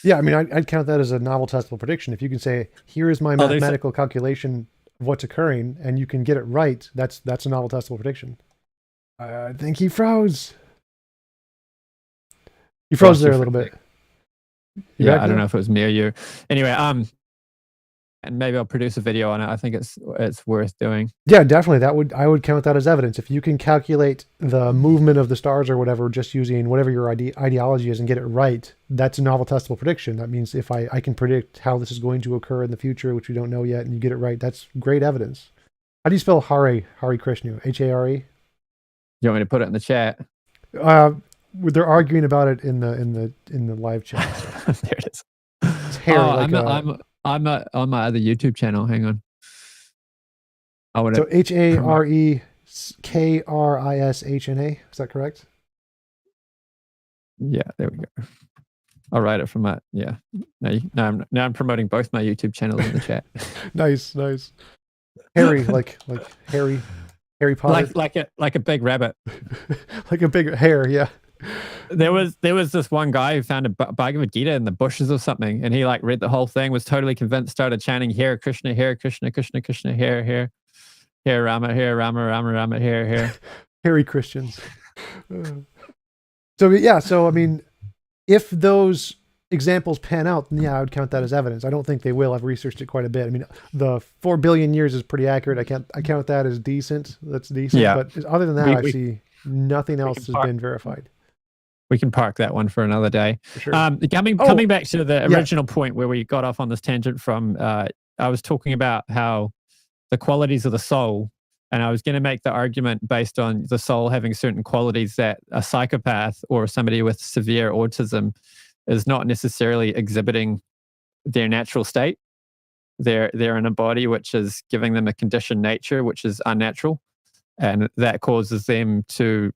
Yeah, I mean, I'd count that as a novel testable prediction. If you can say, here is my mathematical calculation of what's occurring, and you can get it right, that's a novel testable prediction. I think he froze. He froze there a little bit. Yeah, I don't know if it was me or you. Anyway, and maybe I'll produce a video on it. I think it's worth doing. Yeah, definitely. I would count that as evidence. If you can calculate the movement of the stars or whatever, just using whatever your ideology is and get it right, that's a novel testable prediction. That means if I can predict how this is going to occur in the future, which we don't know yet, and you get it right, that's great evidence. How do you spell Hare Krishna? Hare? You want me to put it in the chat? They're arguing about it in the live chat. So. There it is. It's Hare. I'm on my other YouTube channel. Hang on. So HareKrishna. Is that correct? Yeah, there we go. I'll write it from that. Yeah. Now I'm promoting both my YouTube channels in the chat. Nice. Harry, like Harry Potter. Like a big rabbit. Like a big hare, yeah. There was this one guy who found a Bhagavad Gita in the bushes or something, and he like read the whole thing, was totally convinced, started chanting Hare Krishna, Krishna, Krishna, Hare Rama, Rama, Rama, Hare. Harry Christians. So I mean, if those examples pan out, then yeah, I would count that as evidence. I don't think they will. I've researched it quite a bit. I mean, the 4 billion years is pretty accurate. I count that as decent. That's decent. Yeah. But other than that, I see nothing else has been verified. We can park that one for another day. For sure. Coming back to the original point where we got off on this tangent from, I was talking about how the qualities of the soul, and I was going to make the argument based on the soul having certain qualities that a psychopath or somebody with severe autism is not necessarily exhibiting their natural state. They're in a body which is giving them a conditioned nature, which is unnatural, and that causes them to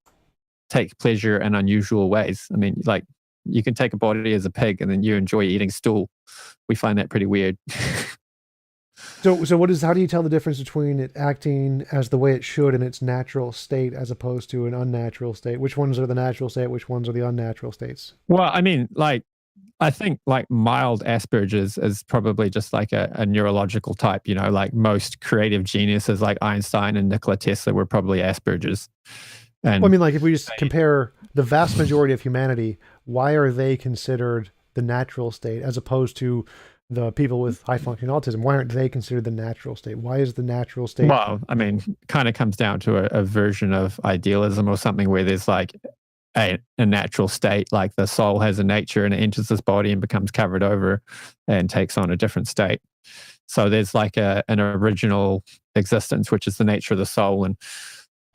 take pleasure in unusual ways. I mean, like you can take a body as a pig and then you enjoy eating stool. We find that pretty weird. So how do you tell the difference between it acting as the way it should in its natural state as opposed to an unnatural state? Which ones are the natural state? Which ones are the unnatural states? Well, I mean, I think mild Asperger's is probably just like a neurological type, like most creative geniuses like Einstein and Nikola Tesla were probably Asperger's. And I mean, like if we just compare the vast majority of humanity, why are they considered the natural state as opposed to the people with high functioning autism? Why aren't they considered the natural state? Why is the natural state? Well, I mean, kind of comes down to a version of idealism or something where there's like a natural state, like the soul has a nature and it enters this body and becomes covered over and takes on a different state. So there's like an original existence, which is the nature of the soul. And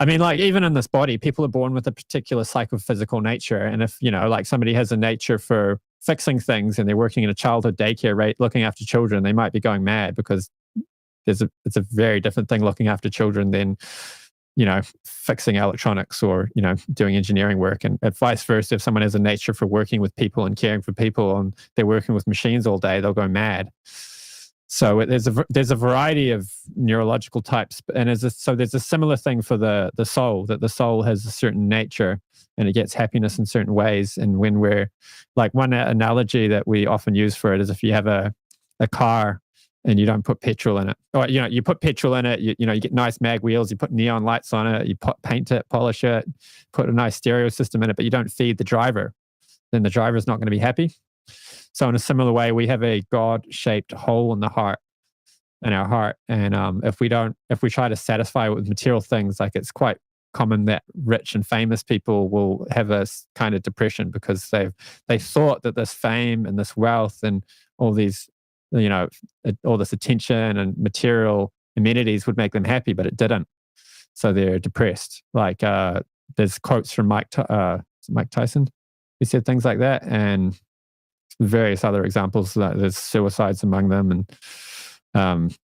I mean, like even in this body, people are born with a particular psychophysical nature. And if, like somebody has a nature for fixing things and they're working in a childhood daycare, right, looking after children, they might be going mad because it's a very different thing looking after children than, fixing electronics or, doing engineering work. And vice versa, if someone has a nature for working with people and caring for people and they're working with machines all day, they'll go mad. So there's a variety of neurological types, and there's a similar thing for the soul, that the soul has a certain nature and it gets happiness in certain ways. And when we're like, one analogy that we often use for it is if you have a car and you don't put petrol in it, or you put petrol in it, you get nice mag wheels, you put neon lights on it, you paint it, polish it, put a nice stereo system in it, but you don't feed the driver, then the driver's not going to be happy. So in a similar way, we have a God-shaped hole in our heart, and if we try to satisfy it with material things, like, it's quite common that rich and famous people will have a kind of depression because they thought that this fame and this wealth and all these, all this attention and material amenities would make them happy, but it didn't. So they're depressed. Like, there's quotes from Mike Tyson who said things like that, and various other examples. There's suicides among them, and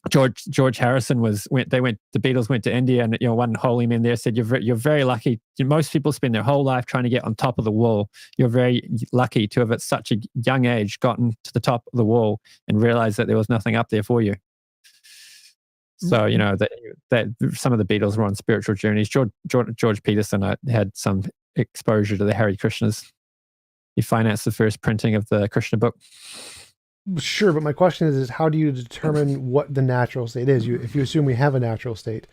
George Harrison the Beatles went to India, and one holy man there said, "You're very lucky. Most people spend their whole life trying to get on top of the wall. You're very lucky to have at such a young age gotten to the top of the wall and realized that there was nothing up there for you." So that some of the Beatles were on spiritual journeys. George Peterson had some exposure to the Hare Krishnas. He financed the first printing of the Krishna book. Sure, but my question is how do you determine what the natural state is? If you assume we have a natural state,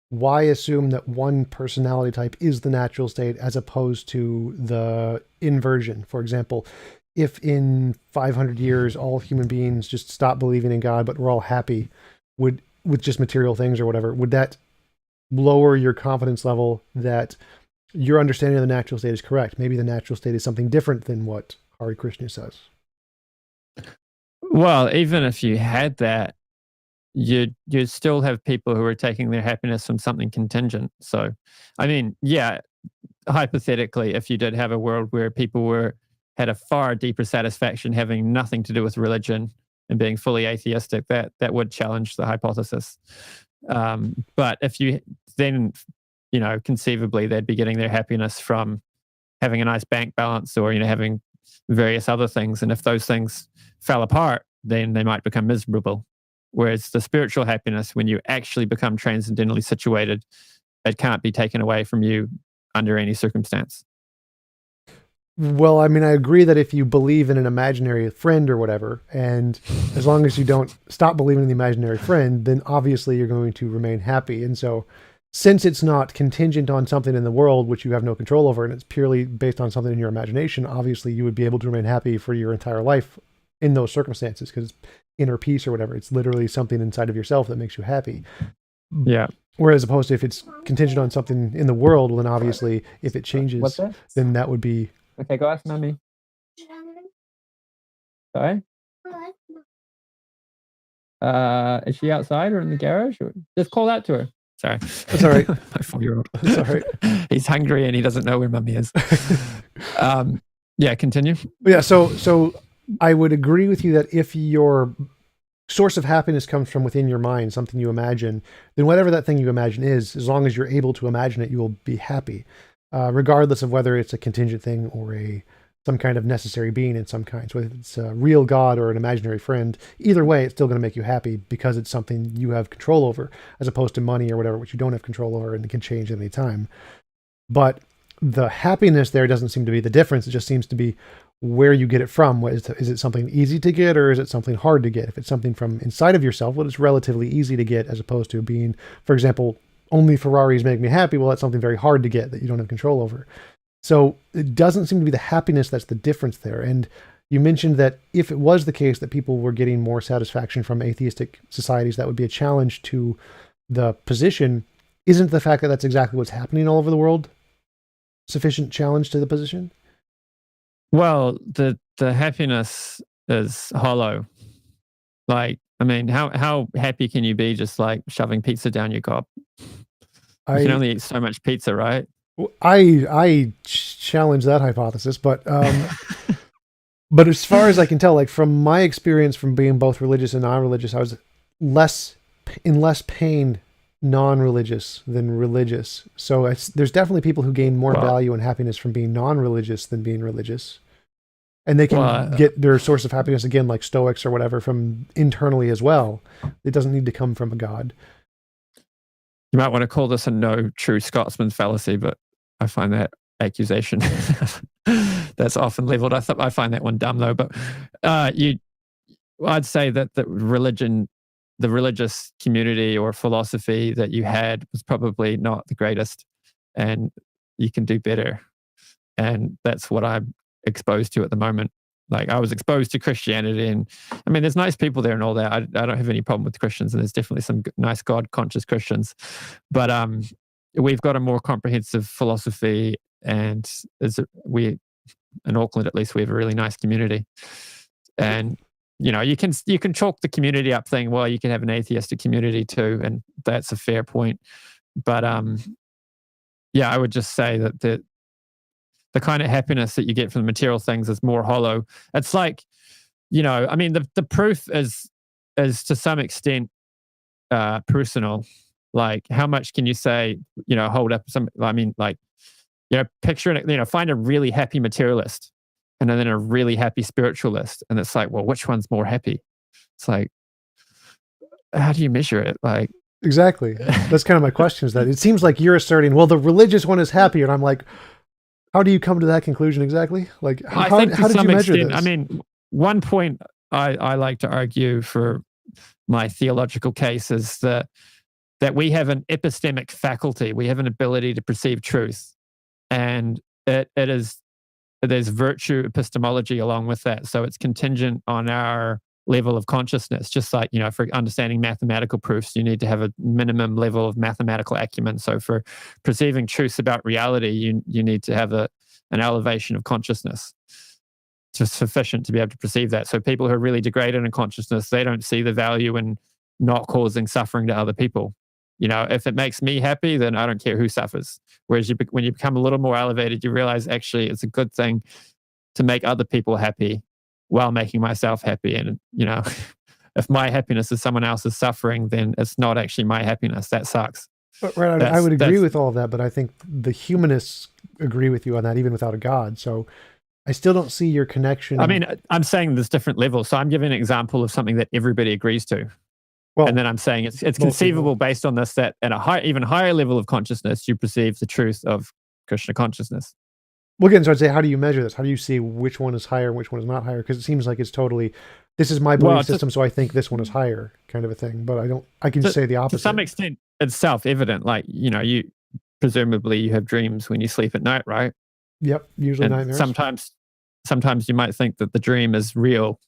why assume that one personality type is the natural state as opposed to the inversion? For example, if in 500 years all human beings just stop believing in God, but we're all happy with just material things or whatever, would that lower your confidence level that your understanding of the natural state is correct? Maybe the natural state is something different than what Hare Krishna says. Well, even if you had that, you'd still have people who are taking their happiness from something contingent. So, I mean, yeah, hypothetically, if you did have a world where people had a far deeper satisfaction having nothing to do with religion and being fully atheistic, that would challenge the hypothesis. But if you then, conceivably they'd be getting their happiness from having a nice bank balance or, having various other things. And if those things fell apart, then they might become miserable. Whereas the spiritual happiness, when you actually become transcendentally situated, it can't be taken away from you under any circumstance. Well, I mean, I agree that if you believe in an imaginary friend or whatever, and as long as you don't stop believing in the imaginary friend, then obviously you're going to remain happy. And so since it's not contingent on something in the world which you have no control over, and it's purely based on something in your imagination, obviously you would be able to remain happy for your entire life in those circumstances because it's inner peace or whatever. It's literally something inside of yourself that makes you happy. Yeah. Whereas opposed to if it's contingent on something in the world, well, then obviously if it changes, then that would be... Okay, go ask Mummy. Sorry? Is she outside or in the garage? Or just call out to her. Sorry. That's all right. My 4-year-old. That's all right. He's hungry and he doesn't know where Mummy is. Yeah, continue. Yeah, so I would agree with you that if your source of happiness comes from within your mind, something you imagine, then whatever that thing you imagine is, as long as you're able to imagine it, you will be happy. Regardless of whether it's a contingent thing or some kind of necessary being in some kind. So if it's a real God or an imaginary friend, either way, it's still going to make you happy because it's something you have control over, as opposed to money or whatever, which you don't have control over and it can change at any time. But the happiness there doesn't seem to be the difference. It just seems to be where you get it from. Is it something easy to get or is it something hard to get? If it's something from inside of yourself, well, it's relatively easy to get as opposed to being, for example, only Ferraris make me happy. Well, that's something very hard to get that you don't have control over. So it doesn't seem to be the happiness that's the difference there. And you mentioned that if it was the case that people were getting more satisfaction from atheistic societies, that would be a challenge to the position. Isn't the fact that that's exactly what's happening all over the world sufficient challenge to the position? Well, the happiness is hollow. Like, I mean, how happy can you be just like shoving pizza down your gob? You can only eat so much pizza, right? I challenge that hypothesis, but but as far as I can tell, like from my experience from being both religious and non-religious, I was less pain non-religious than religious. So there's definitely people who gain more value and happiness from being non-religious than being religious. And they can Well, get their source of happiness, again, like Stoics or whatever, from internally as well. It doesn't need to come from a god. you might want to call this a no true Scotsman fallacy, but I find that accusation that's often leveled. I find that one dumb though. But I'd say that the religious community or philosophy that you had was probably not the greatest, and you can do better. And that's what I'm exposed to at the moment. Like I was exposed to Christianity, and I mean, there's nice people there and all that. I don't have any problem with Christians, and there's definitely some nice God conscious Christians. But we've got a more comprehensive philosophy, and we in Auckland at least we have a really nice community. And you can chalk the community up thing. Well, you can have an atheistic community too, and that's a fair point. But yeah, I would just say that the kind of happiness that you get from the material things is more hollow. It's like, I mean, the proof is to some extent personal. Like, how much can you say, hold up some? I mean, like, picture it. Find a really happy materialist, and then a really happy spiritualist, and it's like, well, which one's more happy? It's like, how do you measure it? Like, exactly. That's kind of my question. Is that it seems like you're asserting, well, the religious one is happier, and I'm like, how do you come to that conclusion exactly? Like, how did you measure this? I mean, one point I like to argue for my theological case is that we have an epistemic faculty. We have an ability to perceive truth, and there's virtue epistemology along with that. So it's contingent on our level of consciousness. Just like, for understanding mathematical proofs, you need to have a minimum level of mathematical acumen. So for perceiving truths about reality, you need to have an elevation of consciousness just sufficient to be able to perceive that. So people who are really degraded in consciousness, they don't see the value in not causing suffering to other people. If it makes me happy, then I don't care who suffers. Whereas when you become a little more elevated, you realize actually it's a good thing to make other people happy while making myself happy. And, if my happiness is someone else's suffering, then it's not actually my happiness. That sucks. Right, I would agree with all of that, but I think the humanists agree with you on that, even without a god. So I still don't see your connection. I mean, I'm saying there's different levels. So I'm giving an example of something that everybody agrees to. Well, and then I'm saying it's conceivable based on this that at a even higher level of consciousness, you perceive the truth of Krishna consciousness. Well, again, so I'd say, how do you measure this? How do you see which one is higher and which one is not higher? Because it seems like it's totally, this is my belief system, so I think this one is higher, kind of a thing. But I can just say the opposite. To some extent, it's self-evident. Like, you presumably you have dreams when you sleep at night, right? Yep, usually and nightmares. Sometimes you might think that the dream is real.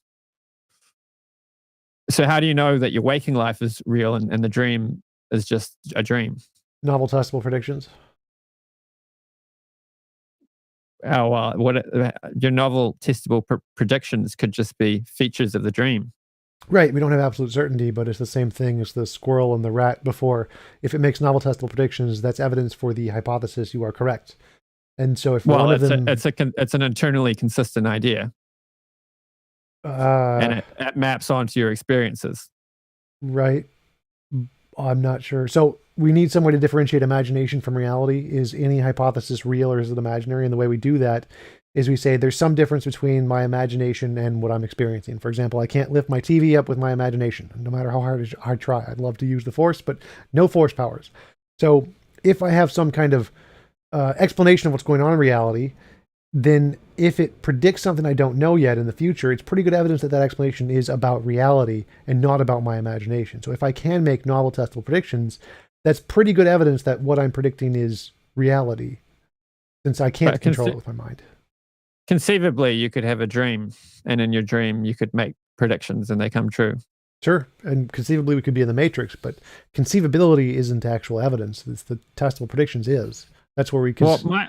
So how do you know that your waking life is real and the dream is just a dream? Novel testable predictions. Oh, well, your novel testable predictions could just be features of the dream. Right, we don't have absolute certainty, but it's the same thing as the squirrel and the rat before. If it makes novel testable predictions, that's evidence for the hypothesis you are correct. And so if one of them... it's an internally consistent idea. And it maps onto your experiences. Right. I'm not sure. So we need some way to differentiate imagination from reality. Is any hypothesis real or is it imaginary? And the way we do that is we say there's some difference between my imagination and what I'm experiencing. For example, I can't lift my TV up with my imagination, no matter how hard I try. I'd love to use the force, but no force powers. So if I have some kind of explanation of what's going on in reality, then if it predicts something I don't know yet in the future, it's pretty good evidence that that explanation is about reality and not about my imagination. So if I can make novel testable predictions, that's pretty good evidence that what I'm predicting is reality, since I can't control it with my mind. Conceivably, you could have a dream, and in your dream, you could make predictions and they come true. Sure, and conceivably we could be in the Matrix, but conceivability isn't actual evidence. It's the testable predictions is. That's where we can... Well,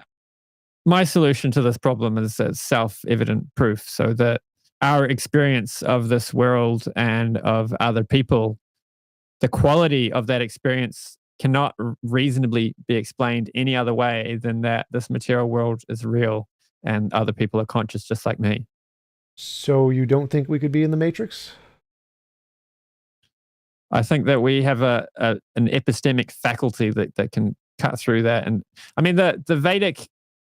my solution to this problem is self-evident proof, so that our experience of this world and of other people, the quality of that experience cannot reasonably be explained any other way than that this material world is real and other people are conscious just like me. So you don't think we could be in the Matrix? I think that we have an epistemic faculty that can cut through that. And I mean, the Vedic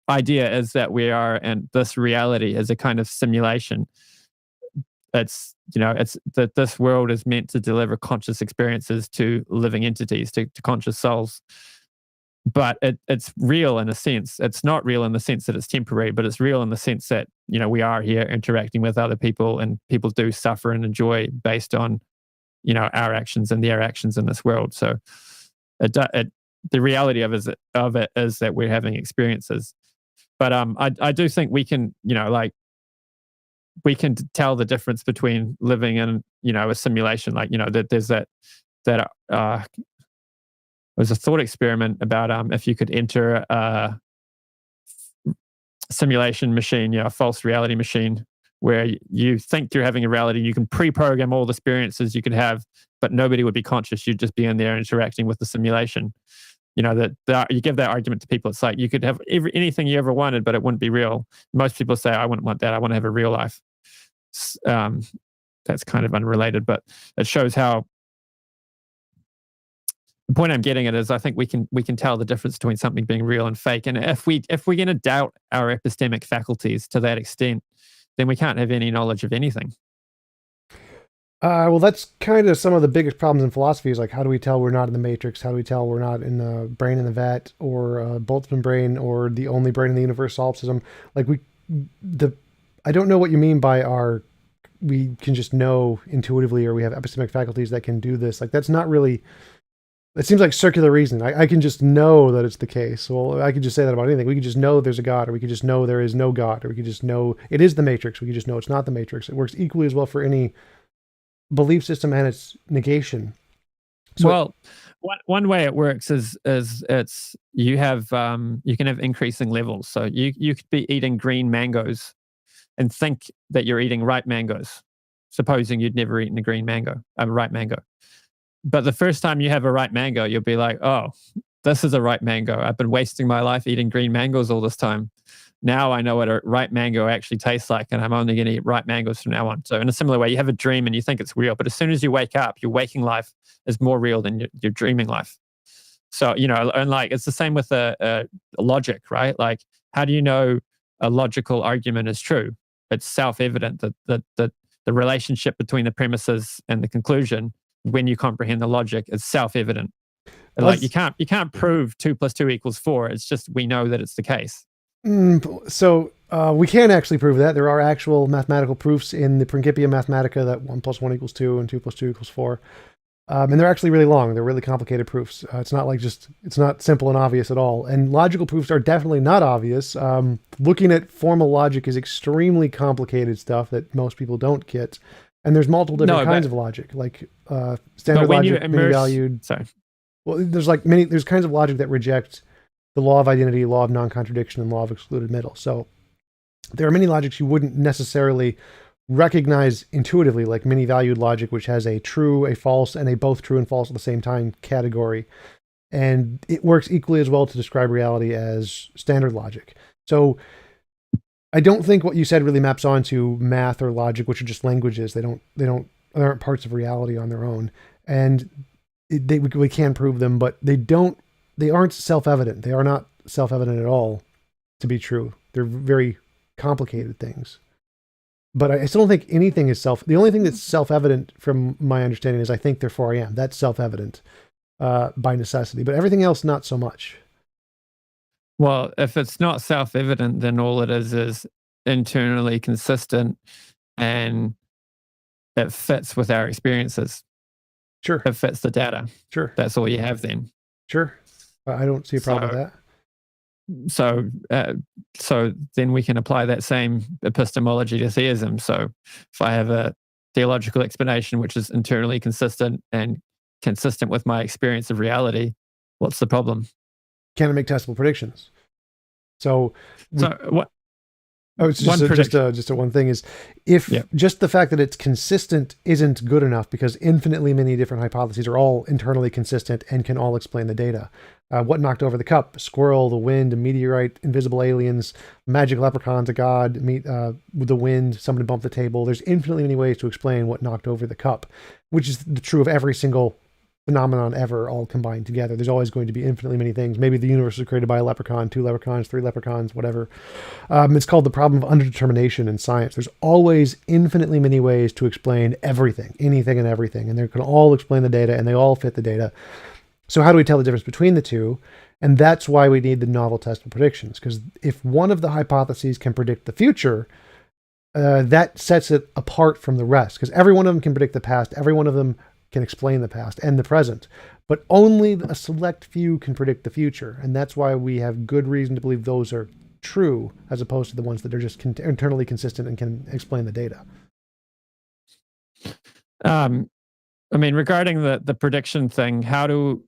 idea is that we are, and this reality is a kind of simulation. It's that this world is meant to deliver conscious experiences to living entities, to conscious souls. But it's real in a sense. It's not real in the sense that it's temporary, but it's real in the sense that we are here interacting with other people, and people do suffer and enjoy based on our actions and their actions in this world. So the reality of it is that we're having experiences. But I do think we can we can tell the difference between living in a simulation. Like that there's that was a thought experiment about if you could enter a simulation machine, a false reality machine, where you think you're having a reality, you can pre-program all the experiences you could have, but nobody would be conscious. You'd just be in there interacting with the simulation. That you give that argument to people. It's like you could have anything you ever wanted, but it wouldn't be real. Most people say, I wouldn't want that. I want to have a real life. That's kind of unrelated, but it shows how. The point I'm getting at is I think we can tell the difference between something being real and fake. And if we're going to doubt our epistemic faculties to that extent, then we can't have any knowledge of anything. Well, that's kind of some of the biggest problems in philosophy is like, how do we tell we're not in the matrix? How do we tell we're not in the brain in the vat, or Boltzmann brain, or the only brain in the universe solipsism? Like I don't know what you mean by we can just know intuitively, or we have epistemic faculties that can do this. Like, that's not really, it seems like circular reasoning. I can just know that it's the case. Well, I could just say that about anything. We could just know there's a God, or we could just know there is no God, or we could just know it is the matrix. We could just know it's not the matrix. It works equally as well for any belief system and its negation. So, well, one way it works is it's you can have increasing levels. So you could be eating green mangoes and think that you're eating ripe mangoes, supposing you'd never eaten a ripe mango. But the first time you have a ripe mango, you'll be like, oh, this is a ripe mango. I've been wasting my life eating green mangoes all this time. Now I know what a ripe mango actually tastes like, and I'm only going to eat ripe mangoes from now on. So in a similar way, you have a dream and you think it's real, but as soon as you wake up, your waking life is more real than your dreaming life. So, and like, it's the same with a logic, right? Like, how do you know a logical argument is true? It's self-evident that the relationship between the premises and the conclusion, when you comprehend the logic, is self-evident. Like, you can't prove 2 + 2 = 4. It's just, we know that it's the case. So we can actually prove that. There are actual mathematical proofs in the Principia Mathematica that 1 + 1 = 2 and 2 + 2 = 4. And they're actually really long. They're really complicated proofs. It's not like it's not simple and obvious at all. And logical proofs are definitely not obvious. Looking at formal logic is extremely complicated stuff that most people don't get. And there's multiple different kinds of logic, like standard logic, many-valued. Sorry. Well, there's kinds of logic that reject the law of identity, law of non-contradiction, and law of excluded middle. So there are many logics you wouldn't necessarily recognize intuitively, like many-valued logic, which has a true, a false, and a both true and false at the same time category. And it works equally as well to describe reality as standard logic. So I don't think what you said really maps onto math or logic, which are just languages. They aren't parts of reality on their own. And we can prove them, but they aren't self-evident. They are not self-evident at all to be true. They're very complicated things. But I still don't think anything is the only thing that's self-evident from my understanding is I think therefore I am. That's self-evident by necessity, but everything else, not so much. Well, if it's not self-evident, then all it is internally consistent, and it fits with our experiences. Sure. It fits the data. Sure. That's all you have then. Sure. I don't see a problem with that. So then we can apply that same epistemology to theism. So if I have a theological explanation which is internally consistent and consistent with my experience of reality, what's the problem? Can it make testable predictions? What? Oh, it's just one thing is if just the fact that it's consistent isn't good enough, because infinitely many different hypotheses are all internally consistent and can all explain the data. What knocked over the cup? A squirrel, the wind, a meteorite, invisible aliens, magic leprechauns, a god, with the wind, somebody bumped the table. There's infinitely many ways to explain what knocked over the cup, which is true of every single phenomenon ever all combined together. There's always going to be infinitely many things. Maybe the universe was created by a leprechaun, 2 leprechauns, 3 leprechauns, whatever. It's called the problem of underdetermination in science. There's always infinitely many ways to explain everything, anything and everything, and they can all explain the data, and they all fit the data. So how do we tell the difference between the two? And that's why we need the novel testable predictions, because if one of the hypotheses can predict the future, that sets it apart from the rest, because every one of them can predict the past, every one of them can explain the past and the present, but only a select few can predict the future. And that's why we have good reason to believe those are true, as opposed to the ones that are just internally consistent and can explain the data. I mean, regarding the prediction thing, how do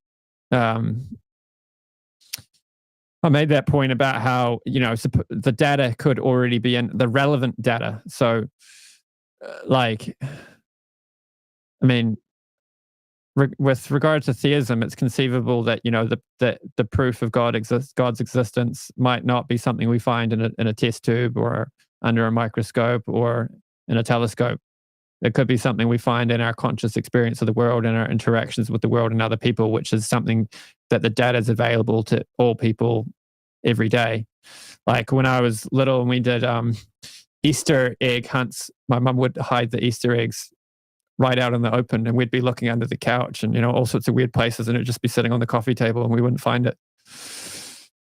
I made that point about how, the data could already be in the relevant data. So, like, I mean, with regard to theism, it's conceivable that the proof of God's existence might not be something we find in a test tube or under a microscope or in a telescope. It could be something we find in our conscious experience of the world and our interactions with the world and other people, which is something that the data is available to all people every day. Like when I was little and we did Easter egg hunts, my mum would hide the Easter eggs right out in the open, and we'd be looking under the couch and all sorts of weird places, and it'd just be sitting on the coffee table and we wouldn't find it.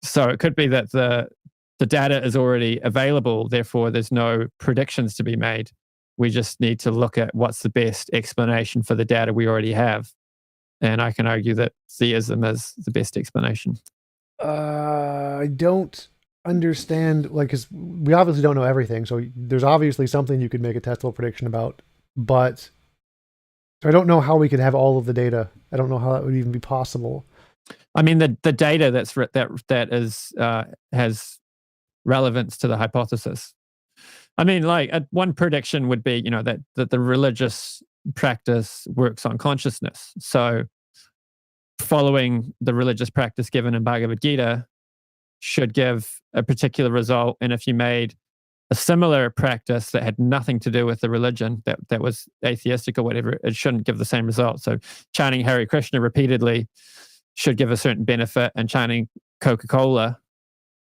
So it could be that the data is already available, therefore there's no predictions to be made. We just need to look at what's the best explanation for the data we already have. And I can argue that theism is the best explanation. I don't understand, because we obviously don't know everything. So there's obviously something you could make a testable prediction about, but I don't know how we could have all of the data. I don't know how that would even be possible. I mean, the data that is has relevance to the hypothesis. I mean, like one prediction would be, that the religious practice works on consciousness. So following the religious practice given in Bhagavad Gita should give a particular result. And if you made a similar practice that had nothing to do with the religion, that was atheistic or whatever, it shouldn't give the same result. So chanting Hare Krishna repeatedly should give a certain benefit, and chanting Coca-Cola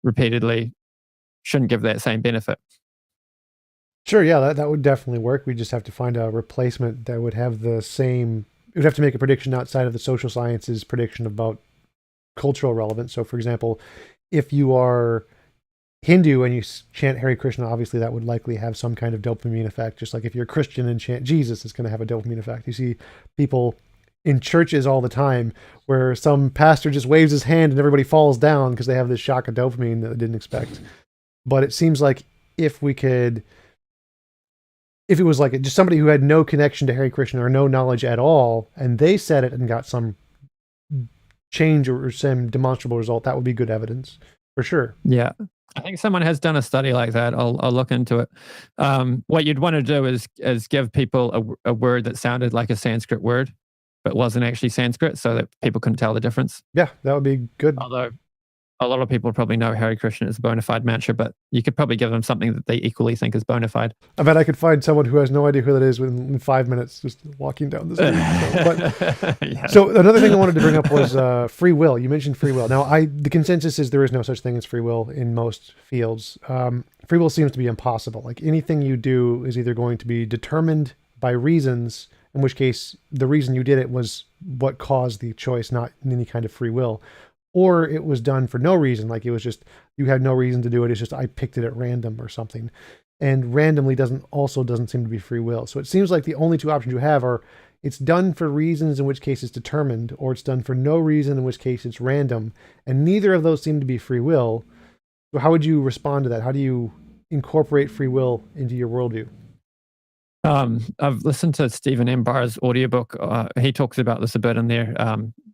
repeatedly shouldn't give that same benefit. Sure, yeah, that would definitely work. We just have to find a replacement that would have the same. It would have to make a prediction outside of the social sciences prediction about cultural relevance. So, for example, if you are Hindu and you chant Hare Krishna, obviously that would likely have some kind of dopamine effect. Just like if you're Christian and chant Jesus, it's going to have a dopamine effect. You see people in churches all the time where some pastor just waves his hand and everybody falls down because they have this shock of dopamine that they didn't expect. But it seems like if it was like just somebody who had no connection to Hare Krishna or no knowledge at all, and they said it and got some change or some demonstrable result, that would be good evidence for sure. Yeah. I think someone has done a study like that. I'll look into it. What you'd want to do is give people a word that sounded like a Sanskrit word, but wasn't actually Sanskrit, so that people couldn't tell the difference. Yeah, that would be good. Although a lot of people probably know Hare Krishna is a bona fide mantra, but you could probably give them something that they equally think is bona fide. I bet I could find someone who has no idea who that is in 5 minutes just walking down the street. Yeah. So another thing I wanted to bring up was free will. You mentioned free will. Now, the consensus is there is no such thing as free will in most fields. Free will seems to be impossible. Like anything you do is either going to be determined by reasons, in which case the reason you did it was what caused the choice, not any kind of free will. Or it was done for no reason, like it was just, you had no reason to do it, it's just I picked it at random or something. And randomly doesn't seem to be free will. So it seems like the only two options you have are it's done for reasons, in which case it's determined, or it's done for no reason, in which case it's random. And neither of those seem to be free will. So how would you respond to that? How do you incorporate free will into your worldview? I've listened to Stephen M. Barr's audiobook. He talks about this a bit in there.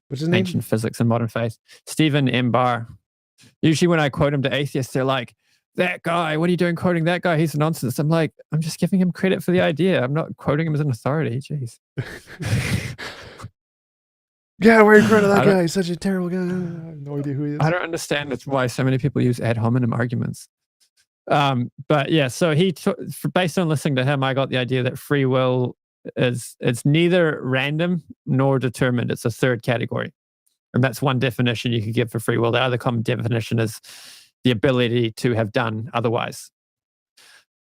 What's his name? Ancient Physics and Modern Faith. Stephen M. Barr. Usually when I quote him to atheists, they're like, that guy, what are you doing quoting that guy? He's nonsense. I'm like, I'm just giving him credit for the idea. I'm not quoting him as an authority. Jeez. Yeah, where are you quoting that guy? He's such a terrible guy. I have no idea who he is. I don't understand why so many people use ad hominem arguments. But yeah, so based on listening to him, I got the idea that free will is it's neither random nor determined. It's a third category. And that's one definition you could give for free will. The other common definition is the ability to have done otherwise.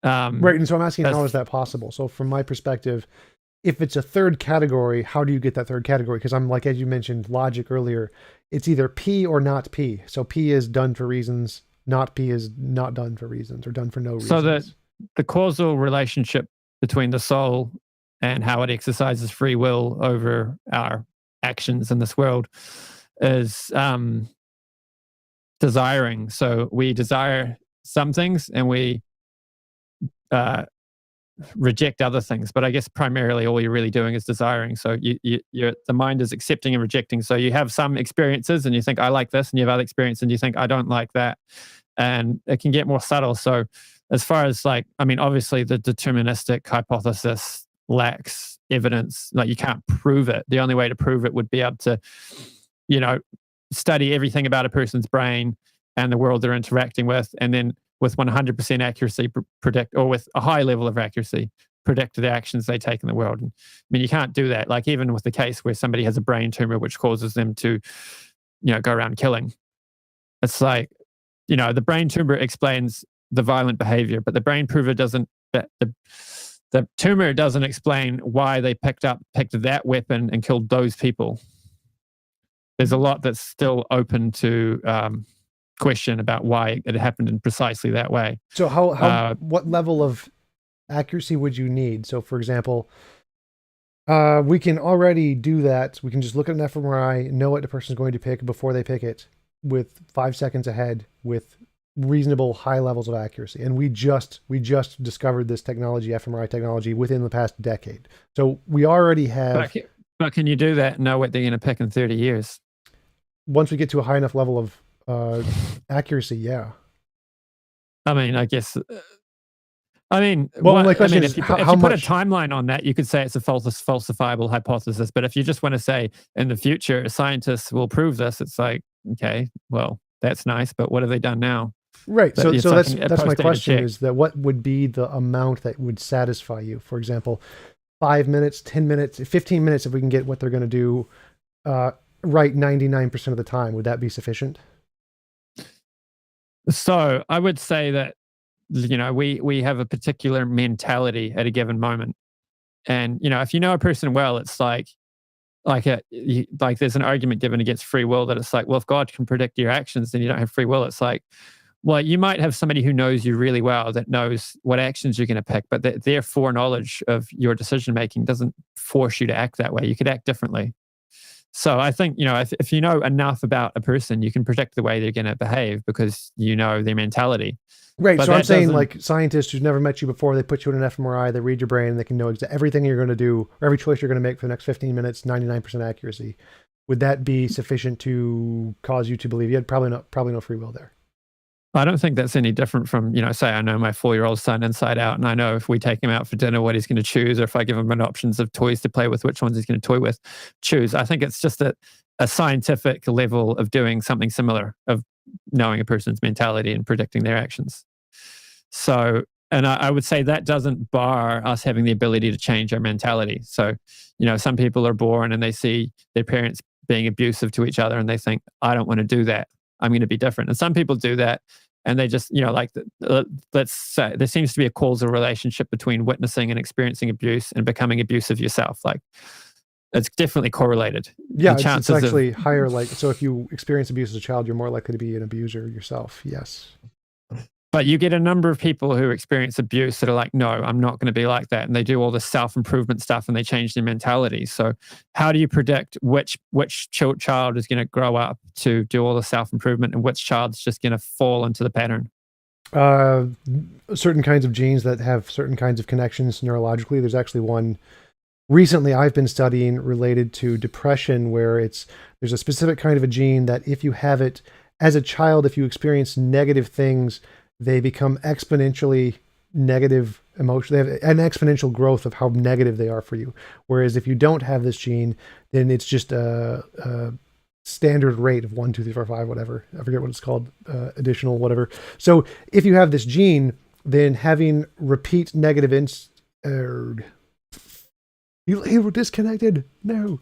Right. And so I'm asking, That's how is that possible? So from my perspective, if it's a third category, how do you get that third category? Because I'm like, as you mentioned, logic earlier, it's either P or not P. So P is done for reasons, not P is not done for reasons or done for no reasons. so the causal relationship between the soul and how it exercises free will over our actions in this world is desiring. So we desire some things and we reject other things. But I guess primarily all you're really doing is desiring. So the mind is accepting and rejecting. So you have some experiences and you think, I like this, and you have other experiences and you think, I don't like that. And it can get more subtle. So as far as obviously the deterministic hypothesis lacks evidence. Like, you can't prove it. The only way to prove it would be able to, study everything about a person's brain and the world they're interacting with, and then with 100% accuracy predict, or with a high level of accuracy, predict the actions they take in the world. And, you can't do that. Like, even with the case where somebody has a brain tumor which causes them to, go around killing. It's like, the brain tumor explains the violent behavior, but the brain tumor doesn't. The tumor doesn't explain why they picked that weapon and killed those people. There's a lot that's still open to question about why it happened in precisely that way. So what level of accuracy would you need? So for example, we can already do that. We can just look at an fMRI, know what the person's going to pick before they pick it, with 5 seconds ahead, with reasonable high levels of accuracy. And we just discovered this technology, fMRI technology, within the past decade. So we already have. But can you do that and know what they're going to pick in 30 years? Once we get to a high enough level of accuracy, yeah. I guess. My question is, if you how put much? a timeline on that, you could say it's a falsifiable hypothesis. But if you just want to say in the future, scientists will prove this, it's like, okay, well, that's nice, but what have they done now? Right. So that's my question: check. is that what would be the amount that would satisfy you? For example, 5 minutes, 10 minutes, 15 minutes, if we can get what they're going to do right 99% of the time, would that be sufficient? So I would say that, we have a particular mentality at a given moment. And, if you know a person well, it's like there's an argument given against free will that it's like, well, if God can predict your actions, then you don't have free will. It's like, well, you might have somebody who knows you really well that knows what actions you're going to pick, but their foreknowledge of your decision making doesn't force you to act that way. You could act differently. So I think, if you know enough about a person, you can predict the way they're going to behave because you know their mentality. Right. But so I'm saying, like, scientists who've never met you before, they put you in an fMRI, they read your brain, and they can know everything you're going to do, or every choice you're going to make for the next 15 minutes, 99% accuracy. Would that be sufficient to cause you to believe you had probably no free will there? I don't think that's any different from, say I know my 4-year-old son inside out, and I know if we take him out for dinner, what he's going to choose, or if I give him an options of toys to play with, which ones he's going to toy with, choose. I think it's just a scientific level of doing something similar, of knowing a person's mentality and predicting their actions. So, and I would say that doesn't bar us having the ability to change our mentality. So, some people are born and they see their parents being abusive to each other and they think, I don't want to do that. I'm going to be different. And some people do that and they just, let's say there seems to be a causal relationship between witnessing and experiencing abuse and becoming abusive yourself. Like, it's definitely correlated. Yeah, it's actually higher. Like, so if you experience abuse as a child, you're more likely to be an abuser yourself. Yes. But you get a number of people who experience abuse that are like, no, I'm not going to be like that. And they do all this self-improvement stuff and they change their mentality. So how do you predict which child is going to grow up to do all the self-improvement and which child's just going to fall into the pattern? Certain kinds of genes that have certain kinds of connections neurologically. There's actually one recently I've been studying related to depression, where there's a specific kind of a gene that if you have it as a child, if you experience negative things, they become exponentially negative emotion. They have an exponential growth of how negative they are for you. Whereas if you don't have this gene, then it's just a standard rate of 1, 2, 3, 4, 5, whatever. I forget what it's called, additional, whatever. So if you have this gene, then having repeat negative He disconnected. No.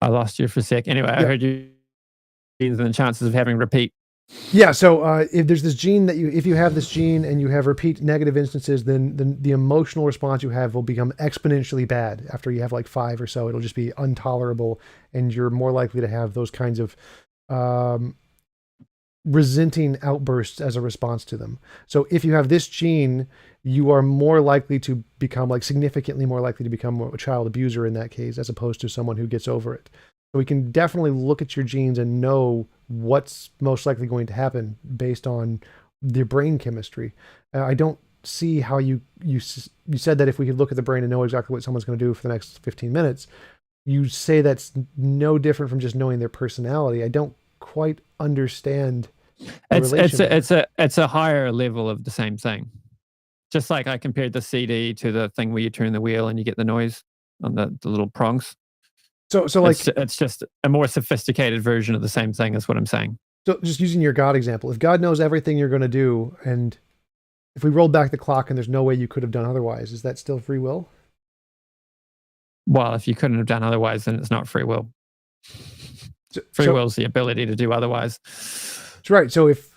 I lost you for a sec. Anyway, I Yeah. heard you and the chances of having repeat. Yeah, so if there's this gene if you have this gene and you have repeat negative instances, then the emotional response you have will become exponentially bad. After you have like 5 or so, it'll just be intolerable, and you're more likely to have those kinds of um, resenting outbursts as a response to them. So if you have this gene, you are more likely to become, like, significantly more likely to become a child abuser in that case, as opposed to someone who gets over it. So we can definitely look at your genes and know what's most likely going to happen based on their brain chemistry. I don't see how you said that if we could look at the brain and know exactly what someone's going to do for the next 15 minutes, you say that's no different from just knowing their personality. I don't quite understand the relation there. It's a higher level of the same thing. Just like I compared the CD to the thing where you turn the wheel and you get the noise on the little prongs. So like It's just a more sophisticated version of the same thing, is what I'm saying. So just using your God example, if God knows everything you're going to do, and if we rolled back the clock and there's no way you could have done otherwise, is that still free will? Well, if you couldn't have done otherwise, then it's not free will. Free will is the ability to do otherwise. That's right. So if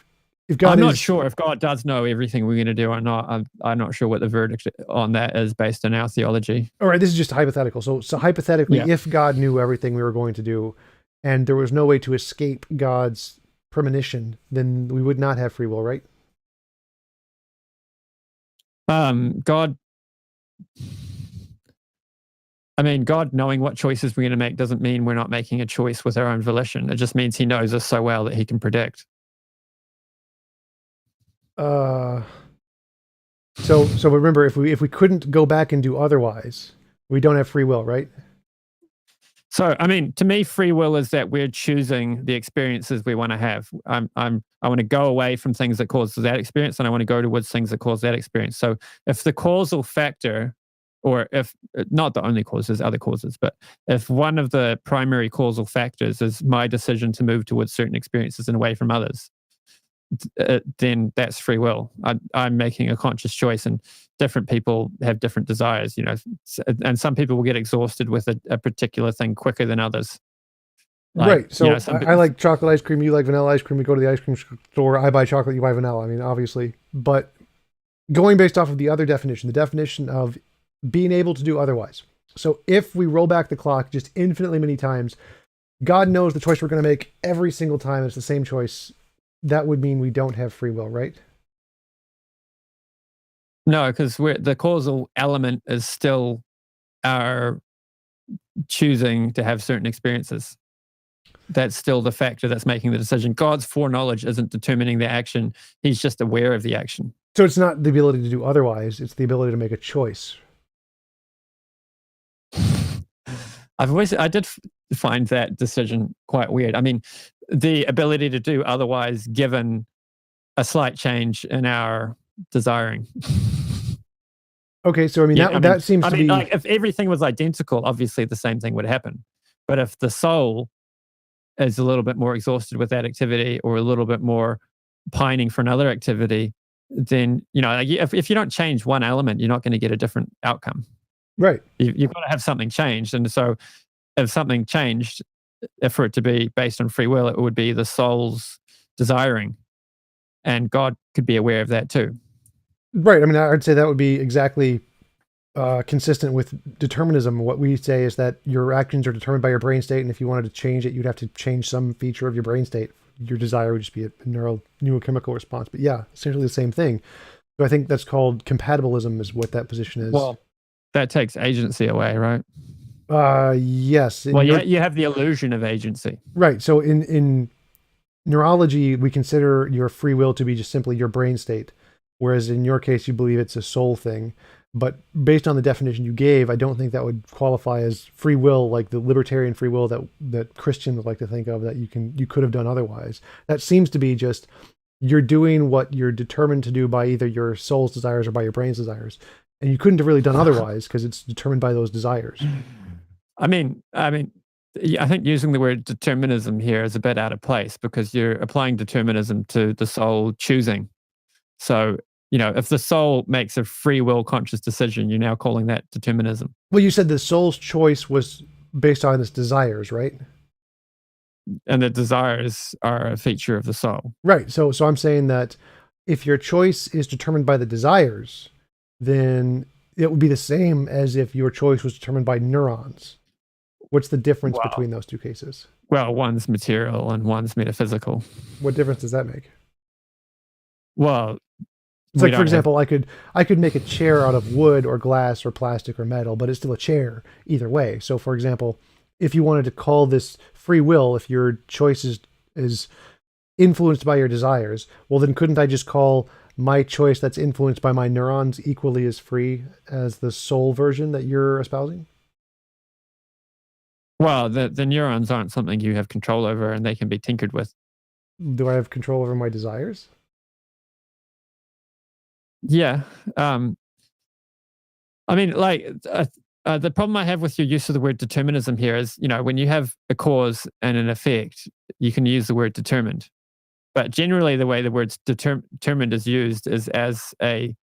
God I'm not sure if God does know everything we're going to do or not. I'm not sure what the verdict on that is based on our theology. All right, this is just hypothetical. So hypothetically, if God knew everything we were going to do, and there was no way to escape God's premonition, then we would not have free will, right? God knowing what choices we're going to make doesn't mean we're not making a choice with our own volition. It just means he knows us so well that he can predict. So remember, if we couldn't go back and do otherwise, we don't have free will, right? So, to me, free will is that we're choosing the experiences we want to have. I want to go away from things that cause that experience, and I want to go towards things that cause that experience. So, if the causal factor, or if not the only cause, there's other causes, but if one of the primary causal factors is my decision to move towards certain experiences and away from others, then that's free will. I'm making a conscious choice, and different people have different desires, and some people will get exhausted with a particular thing quicker than others. Right. So I like chocolate ice cream. You like vanilla ice cream. We go to the ice cream store. I buy chocolate. You buy vanilla. I mean, obviously, but going based off of the other definition, the definition of being able to do otherwise. So if we roll back the clock just infinitely many times, God knows the choice we're going to make every single time. It's the same choice. That would mean we don't have free will, right? No, because the causal element is still our choosing to have certain experiences. That's still the factor that's making the decision. God's foreknowledge isn't determining the action. He's just aware of the action. So it's not the ability to do otherwise. It's the ability to make a choice. I did find that decision quite weird. The ability to do otherwise given a slight change in our desiring. Okay, so that seems to be like, if everything was identical, obviously the same thing would happen. But if the soul is a little bit more exhausted with that activity, or a little bit more pining for another activity, then if you don't change one element, you're not going to get a different outcome. Right. You've got to have something changed, and so if something changed, for it to be based on free will, it would be the soul's desiring, and God could be aware of that too. Right. I'd say that would be exactly consistent with determinism. What we say is that your actions are determined by your brain state, and if you wanted to change it, you'd have to change some feature of your brain state. Your desire would just be a neurochemical response. But yeah, essentially the same thing. So I think that's called compatibilism, is what that position is. Well, that takes agency away, right? Yes. Well, you have the illusion of agency. Right. So in neurology, we consider your free will to be just simply your brain state, whereas in your case, you believe it's a soul thing. But based on the definition you gave, I don't think that would qualify as free will, like the libertarian free will that Christians like to think of, that you could have done otherwise. That seems to be just you're doing what you're determined to do by either your soul's desires or by your brain's desires. And you couldn't have really done otherwise because it's determined by those desires. I think using the word determinism here is a bit out of place, because you're applying determinism to the soul choosing. So if the soul makes a free will conscious decision, you're now calling that determinism. Well, you said the soul's choice was based on its desires, right? And the desires are a feature of the soul. Right. So I'm saying that if your choice is determined by the desires, then it would be the same as if your choice was determined by neurons. What's the difference between those two cases? Well, one's material and one's metaphysical. What difference does that make? Well, it's like, for example, I could make a chair out of wood or glass or plastic or metal, but it's still a chair either way. So, for example, if you wanted to call this free will, if your choice is influenced by your desires, well, then couldn't I just call my choice that's influenced by my neurons equally as free as the soul version that you're espousing? Well, the neurons aren't something you have control over, and they can be tinkered with. Do I have control over my desires? Yeah. I mean, the problem I have with your use of the word determinism here is, when you have a cause and an effect, you can use the word determined. But generally, the way the word determined is used is as a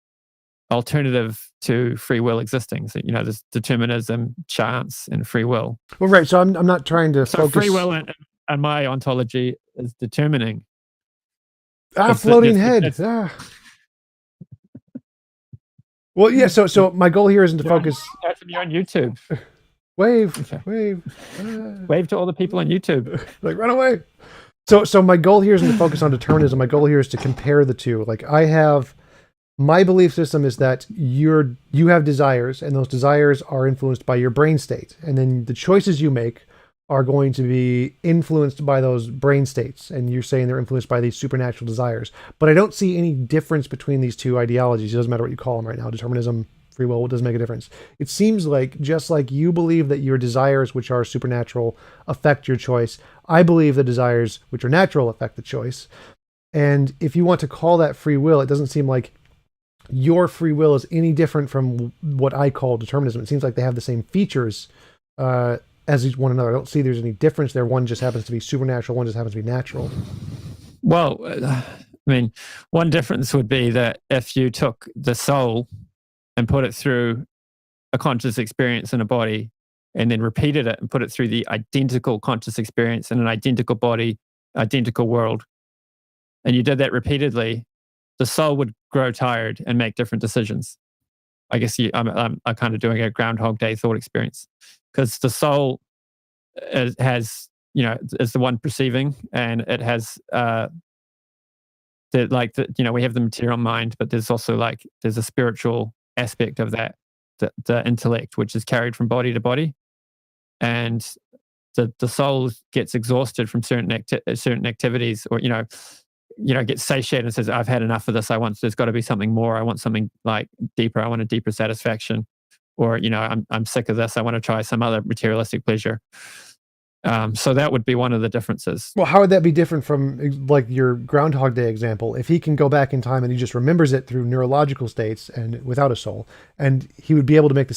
alternative to free will existing. So, there's determinism, chance, and free will. Well, right. So I'm not trying to focus. Free will and my ontology is determining. Floating head. Well, yeah. So my goal here isn't to focus. You're on YouTube. Wave. Wave to all the people on YouTube. Like, run away. So my goal here isn't to focus on determinism. My goal here is to compare the two. Like, my belief system is that you have desires, and those desires are influenced by your brain state. And then the choices you make are going to be influenced by those brain states. And you're saying they're influenced by these supernatural desires. But I don't see any difference between these two ideologies. It doesn't matter what you call them right now. Determinism, free will, it doesn't make a difference. It seems like, just like you believe that your desires, which are supernatural, affect your choice, I believe the desires, which are natural, affect the choice. And if you want to call that free will, it doesn't seem like your free will is any different from what I call determinism. It seems like they have the same features as one another. I don't see there's any difference there. One just happens to be supernatural, one just happens to be natural. Well, I mean, one difference would be that if you took the soul and put it through a conscious experience in a body, and then repeated it and put it through the identical conscious experience in an identical body, identical world, and you did that repeatedly, the soul would grow tired and make different decisions. I guess I'm kind of doing a Groundhog Day thought experience, because the soul is the one perceiving, and it has we have the material mind, but there's also there's a spiritual aspect of that, the intellect, which is carried from body to body, and the soul gets exhausted from certain activities, or gets satiated and says, I've had enough of this. There's got to be something more. I want something deeper. I want a deeper satisfaction. Or, I'm sick of this. I want to try some other materialistic pleasure. So that would be one of the differences. Well, how would that be different from your Groundhog Day example? If he can go back in time and he just remembers it through neurological states and without a soul, and he would be able to make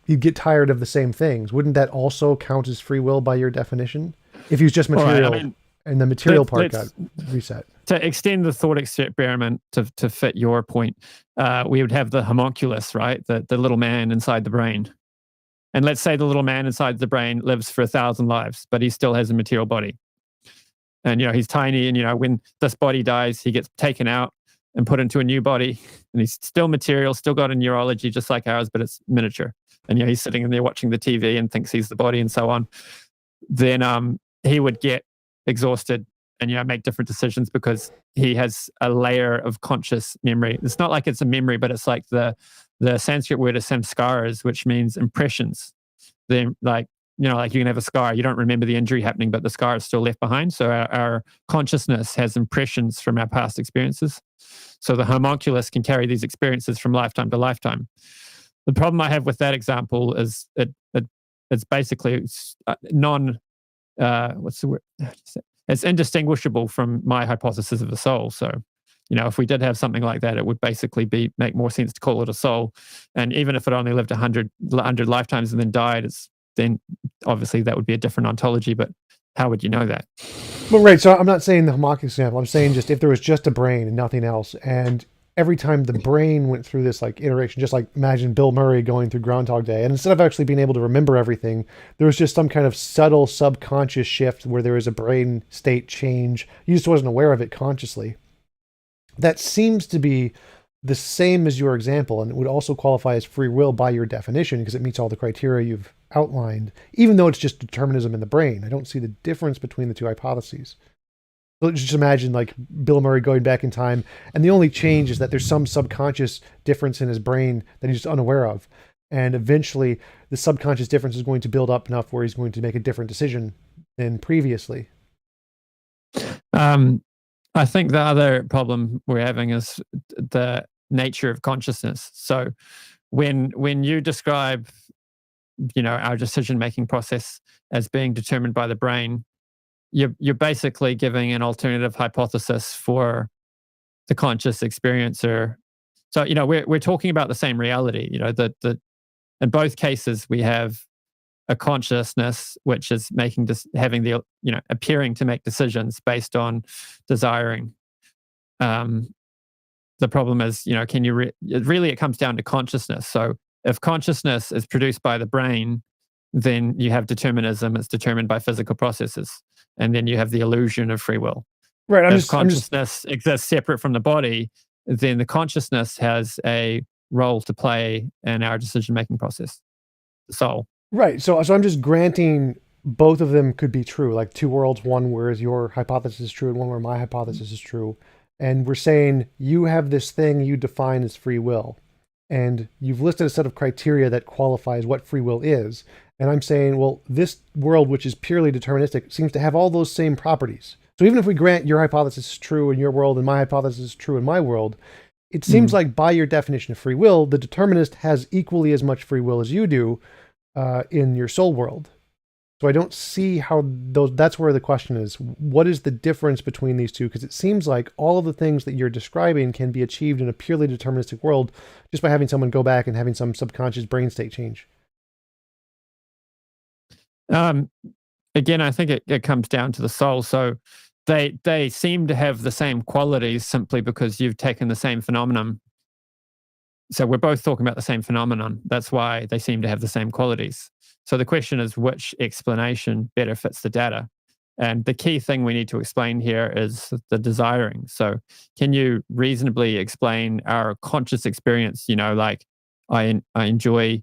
he'd get tired of the same things. Wouldn't that also count as free will by your definition? If he was just material, and the material part got reset. To extend the thought experiment to fit your point, we would have the homunculus, right? The little man inside the brain. And let's say the little man inside the brain lives for 1,000 lives, but he still has a material body. And, he's tiny, and, when this body dies, he gets taken out and put into a new body. And he's still material, still got a neurology just like ours, but it's miniature. And, he's sitting in there watching the TV and thinks he's the body and so on. Then he would get exhausted and make different decisions because he has a layer of conscious memory. It's not like it's a memory, but it's like the Sanskrit word is samskaras, which means impressions. Then you can have a scar, you don't remember the injury happening, but the scar is still left behind. So our consciousness has impressions from our past experiences. So the homunculus can carry these experiences from lifetime to lifetime. The problem I have with that example is it's basically what's the word? It's indistinguishable from my hypothesis of the soul. So, if we did have something like that, it would basically make more sense to call it a soul. And even if it only lived 100 lifetimes and then died, then obviously that would be a different ontology. But how would you know that? Well, right. So I'm not saying the homunculus example. I'm saying just if there was just a brain and nothing else, and every time the brain went through this like iteration, just like imagine Bill Murray going through Groundhog Day, and instead of actually being able to remember everything, there was just some kind of subtle subconscious shift where there was a brain state change. You just wasn't aware of it consciously. That seems to be the same as your example, and it would also qualify as free will by your definition because it meets all the criteria you've outlined, even though it's just determinism in the brain. I don't see the difference between the two hypotheses. So just imagine like Bill Murray going back in time, and the only change is that there's some subconscious difference in his brain that he's just unaware of. And eventually, the subconscious difference is going to build up enough where he's going to make a different decision than previously. I think the other problem we're having is the nature of consciousness. So when you describe, our decision-making process as being determined by the brain, you're basically giving an alternative hypothesis for the conscious experiencer. So, we're talking about the same reality, that in both cases we have a consciousness which is having the, appearing to make decisions based on desiring. The problem is, can you it comes down to consciousness. So if consciousness is produced by the brain, then you have determinism. It's determined by physical processes, and then you have the illusion of free will. Right. If consciousness exists separate from the body, then the consciousness has a role to play in our decision-making process. The soul. Right. So I'm just granting both of them could be true, like two worlds, one where your hypothesis is true and one where my hypothesis is true. And we're saying you have this thing you define as free will. And you've listed a set of criteria that qualifies what free will is. And I'm saying, well, this world, which is purely deterministic, seems to have all those same properties. So even if we grant your hypothesis is true in your world and my hypothesis is true in my world, it seems like by your definition of free will, the determinist has equally as much free will as you do in your soul world. So I don't see how that's where the question is. What is the difference between these two? Because it seems like all of the things that you're describing can be achieved in a purely deterministic world just by having someone go back and having some subconscious brain state change. Again, I think it comes down to the soul. So they seem to have the same qualities simply because you've taken the same phenomenon. So we're both talking about the same phenomenon. That's why they seem to have the same qualities. So the question is which explanation better fits the data? And the key thing we need to explain here is the desiring. So can you reasonably explain our conscious experience? Like I enjoy,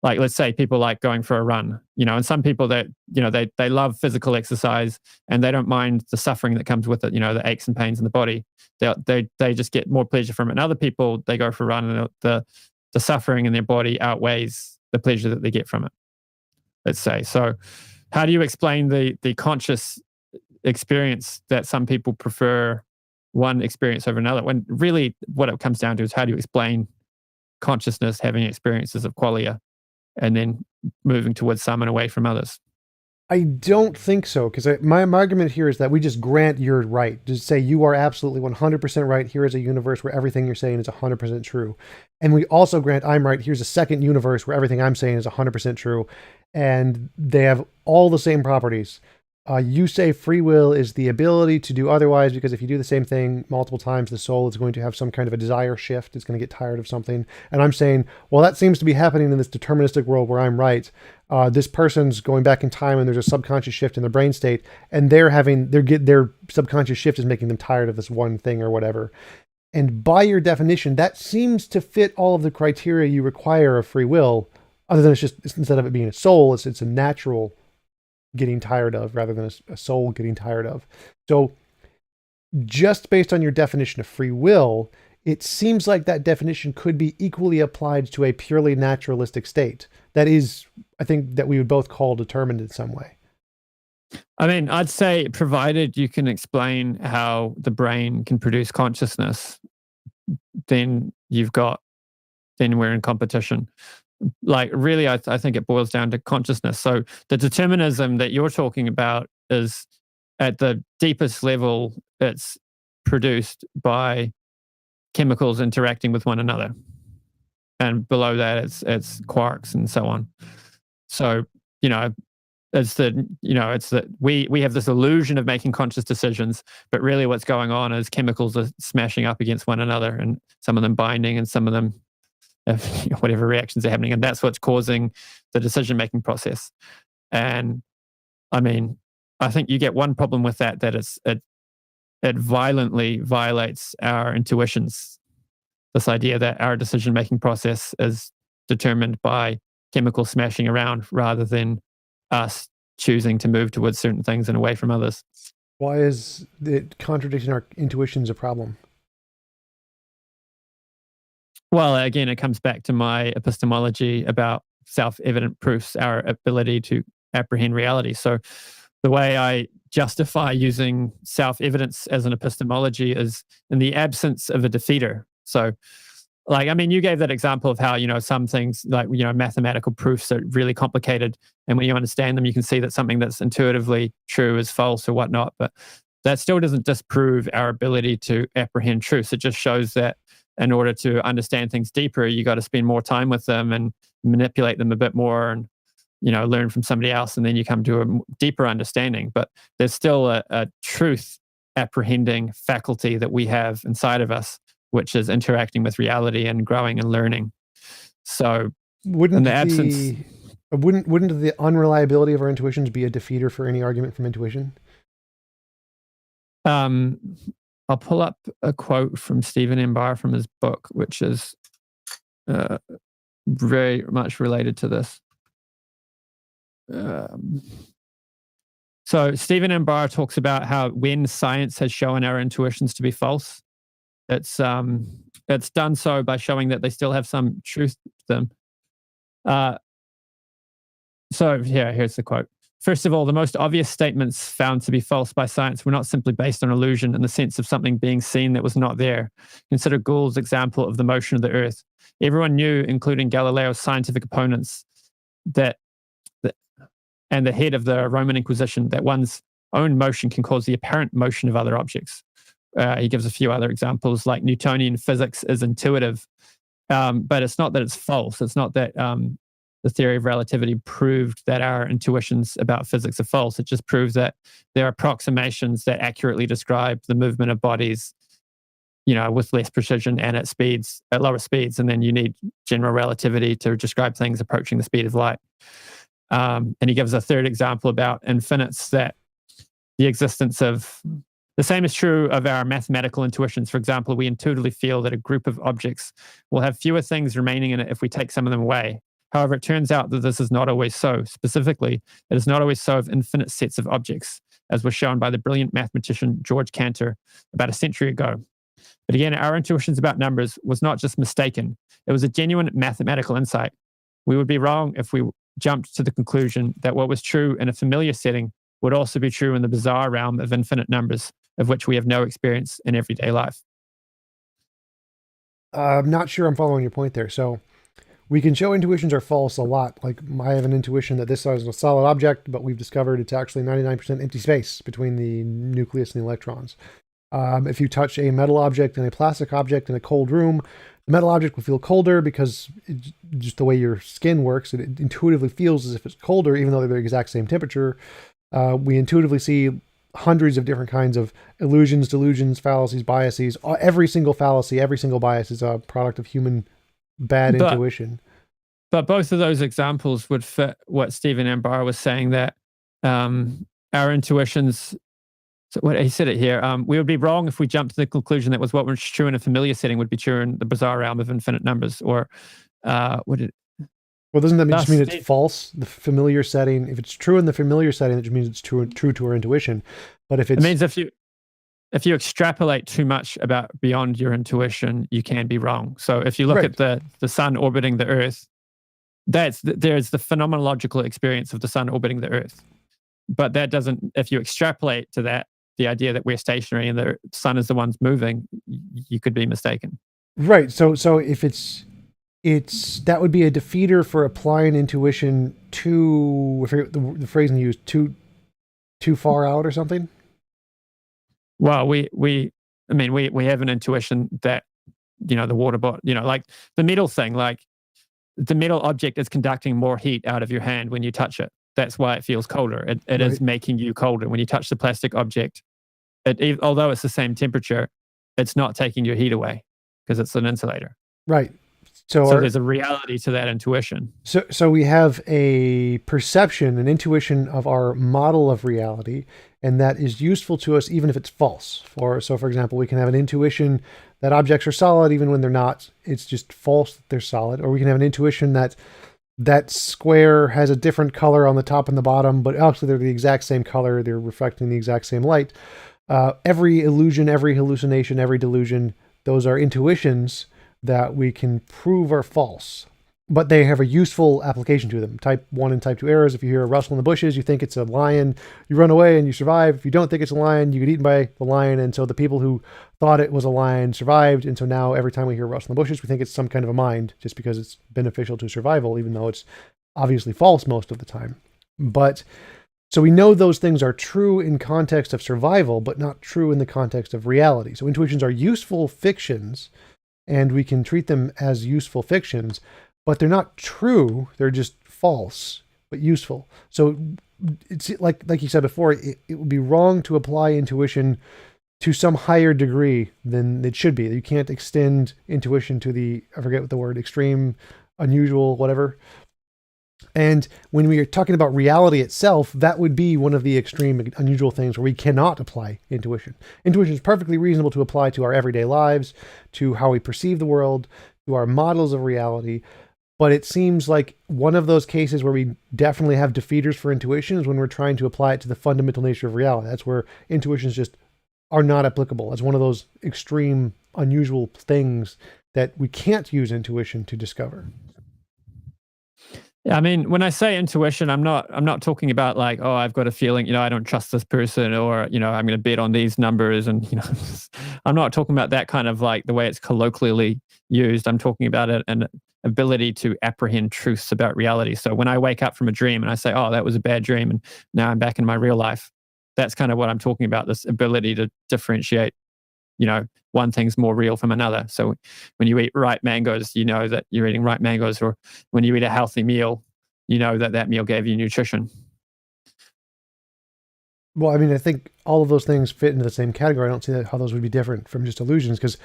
like let's say people like going for a run, and some people that, they love physical exercise and they don't mind the suffering that comes with it, the aches and pains in the body. They just get more pleasure from it. And other people, they go for a run and the suffering in their body outweighs the pleasure that they get from it, let's say. So how do you explain the conscious experience that some people prefer one experience over another, when really what it comes down to is how do you explain consciousness having experiences of qualia and then moving towards some and away from others? I don't think so, because my argument here is that we just grant you're right. Just say you are absolutely 100% right. Here is a universe where everything you're saying is 100% true. And we also grant I'm right. Here's a second universe where everything I'm saying is 100% true. And they have all the same properties. You say free will is the ability to do otherwise, because if you do the same thing multiple times, the soul is going to have some kind of a desire shift. It's going to get tired of something. And I'm saying, well, that seems to be happening in this deterministic world where I'm right. This person's going back in time and there's a subconscious shift in their brain state, and their subconscious shift is making them tired of this one thing or whatever. And by your definition, that seems to fit all of the criteria you require of free will, other than instead of it being a soul, it's a natural getting tired of rather than a soul getting tired of. So just based on your definition of free will, it seems like that definition could be equally applied to a purely naturalistic state. That is, I think, that we would both call determined in some way. I mean, I'd say provided you can explain how the brain can produce consciousness, then we're in competition. Like really, I think it boils down to consciousness. So the determinism that you're talking about is at the deepest level, it's produced by chemicals interacting with one another. And below that, it's quarks and so on. So, it's that we have this illusion of making conscious decisions, but really what's going on is chemicals are smashing up against one another, and some of them binding, and some of them have whatever reactions are happening, and that's what's causing the decision making process. And I mean, I think you get one problem with that it violently violates our intuitions. This idea that our decision making process is determined by chemical smashing around rather than us choosing to move towards certain things and away from others. Why is it contradicting our intuitions a problem? Well, again, it comes back to my epistemology about self-evident proofs, our ability to apprehend reality. So the way I justify using self-evidence as an epistemology is in the absence of a defeater. So, like, I mean, you gave that example of how, some things like, mathematical proofs are really complicated. And when you understand them, you can see that something that's intuitively true is false or whatnot. But that still doesn't disprove our ability to apprehend truths. It just shows that in order to understand things deeper, you got to spend more time with them and manipulate them a bit more and, learn from somebody else. And then you come to a deeper understanding. But there's still a truth apprehending faculty that we have inside of us, which is interacting with reality and growing and learning. So Wouldn't the unreliability of our intuitions be a defeater for any argument from intuition? I'll pull up a quote from Stephen M. Barr from his book, which is very much related to this. So Stephen M. Barr talks about how when science has shown our intuitions to be false, it's done so by showing that they still have some truth to them. So here's the quote. First of all, the most obvious statements found to be false by science were not simply based on illusion in the sense of something being seen that was not there. Consider Gould's example of the motion of the Earth. Everyone knew, including Galileo's scientific opponents, and the head of the Roman Inquisition, that one's own motion can cause the apparent motion of other objects. He gives a few other examples, like Newtonian physics is intuitive, but it's not that it's false. It's not that the theory of relativity proved that our intuitions about physics are false. It just proves that there are approximations that accurately describe the movement of bodies, with less precision and at lower speeds. And then you need general relativity to describe things approaching the speed of light. And he gives a third example about infinites, that the existence of the same is true of our mathematical intuitions. For example, we intuitively feel that a group of objects will have fewer things remaining in it if we take some of them away. However, it turns out that this is not always so. Specifically, it is not always so of infinite sets of objects, as was shown by the brilliant mathematician George Cantor about a century ago. But again, our intuitions about numbers was not just mistaken. It was a genuine mathematical insight. We would be wrong if we jumped to the conclusion that what was true in a familiar setting would also be true in the bizarre realm of infinite numbers, of which we have no experience in everyday life. I'm not sure I'm following your point there. So we can show intuitions are false a lot. Like, I have an intuition that this is a solid object, but we've discovered it's actually 99% empty space between the nucleus and the electrons. If you touch a metal object and a plastic object in a cold room, the metal object will feel colder because just the way your skin works, it intuitively feels as if it's colder, even though they're the exact same temperature. We intuitively see hundreds of different kinds of illusions, delusions, fallacies, biases. Every single fallacy, every single bias is a product of human bad intuition. But both of those examples would fit what Stephen M. Barr was saying, that our intuitions, so what he said it here, we would be wrong if we jumped to the conclusion that what was true in a familiar setting would be true in the bizarre realm of infinite numbers. Or well, doesn't that just mean it's false? The familiar setting, if it's true in the familiar setting, that just means it's true to our intuition. But if it means if you extrapolate too much beyond your intuition, you can be wrong. So if you look at the sun orbiting the Earth, there's the phenomenological experience of the sun orbiting the Earth. But that doesn't, if you extrapolate to that, the idea that we're stationary and the sun is the one's moving, you could be mistaken. Right. So if it's that would be a defeater for applying intuition I forget the phrasing you used, too far out or something. Well, we have an intuition that, the water bottle, like the metal thing, like the metal object is conducting more heat out of your hand when you touch it. That's why it feels colder. It is Right. making you colder. When you touch the plastic object, although it's the same temperature, it's not taking your heat away because it's an insulator. Right. So So there's a reality to that intuition. So we have a perception, an intuition of our model of reality, and that is useful to us even if it's false. For example, we can have an intuition that objects are solid even when they're not. It's just false that they're solid. Or we can have an intuition that that square has a different color on the top and the bottom, but actually they're the exact same color. They're reflecting the exact same light. Every illusion, every hallucination, every delusion, those are intuitions that we can prove are false, but they have a useful application to them. Type 1 and type 2 errors. If you hear a rustle in the bushes, you think it's a lion, you run away and you survive. If you don't think it's a lion, you get eaten by the lion. And so the people who thought it was a lion survived. And so now every time we hear a rustle in the bushes, we think it's some kind of a mind just because it's beneficial to survival, even though it's obviously false most of the time. But so we know those things are true in context of survival, but not true in the context of reality. So intuitions are useful fictions, and we can treat them as useful fictions, but they're not true. They're just false, but useful. So it's like you said before, it would be wrong to apply intuition to some higher degree than it should be. You can't extend intuition to the, I forget what the word, extreme, unusual, whatever. And when we are talking about reality itself, that would be one of the extreme, unusual things where we cannot apply intuition. Intuition is perfectly reasonable to apply to our everyday lives, to how we perceive the world, to our models of reality. But it seems like one of those cases where we definitely have defeaters for intuition is when we're trying to apply it to the fundamental nature of reality. That's where intuitions just are not applicable. It's one of those extreme, unusual things that we can't use intuition to discover. Yeah, I mean, when I say intuition, I'm not talking about like, oh, I've got a feeling, I don't trust this person, or I'm going to bet on these numbers, and I'm not talking about that kind of like the way it's colloquially used. I'm talking about an ability to apprehend truths about reality. So when I wake up from a dream and I say, oh, that was a bad dream, and now I'm back in my real life, that's kind of what I'm talking about. This ability to differentiate, one thing's more real from another. So when you eat ripe mangoes, you know that you're eating ripe mangoes, or when you eat a healthy meal, you know that that meal gave you nutrition. Well, I mean, I think all of those things fit into the same category. I don't see how those would be different from just illusions, because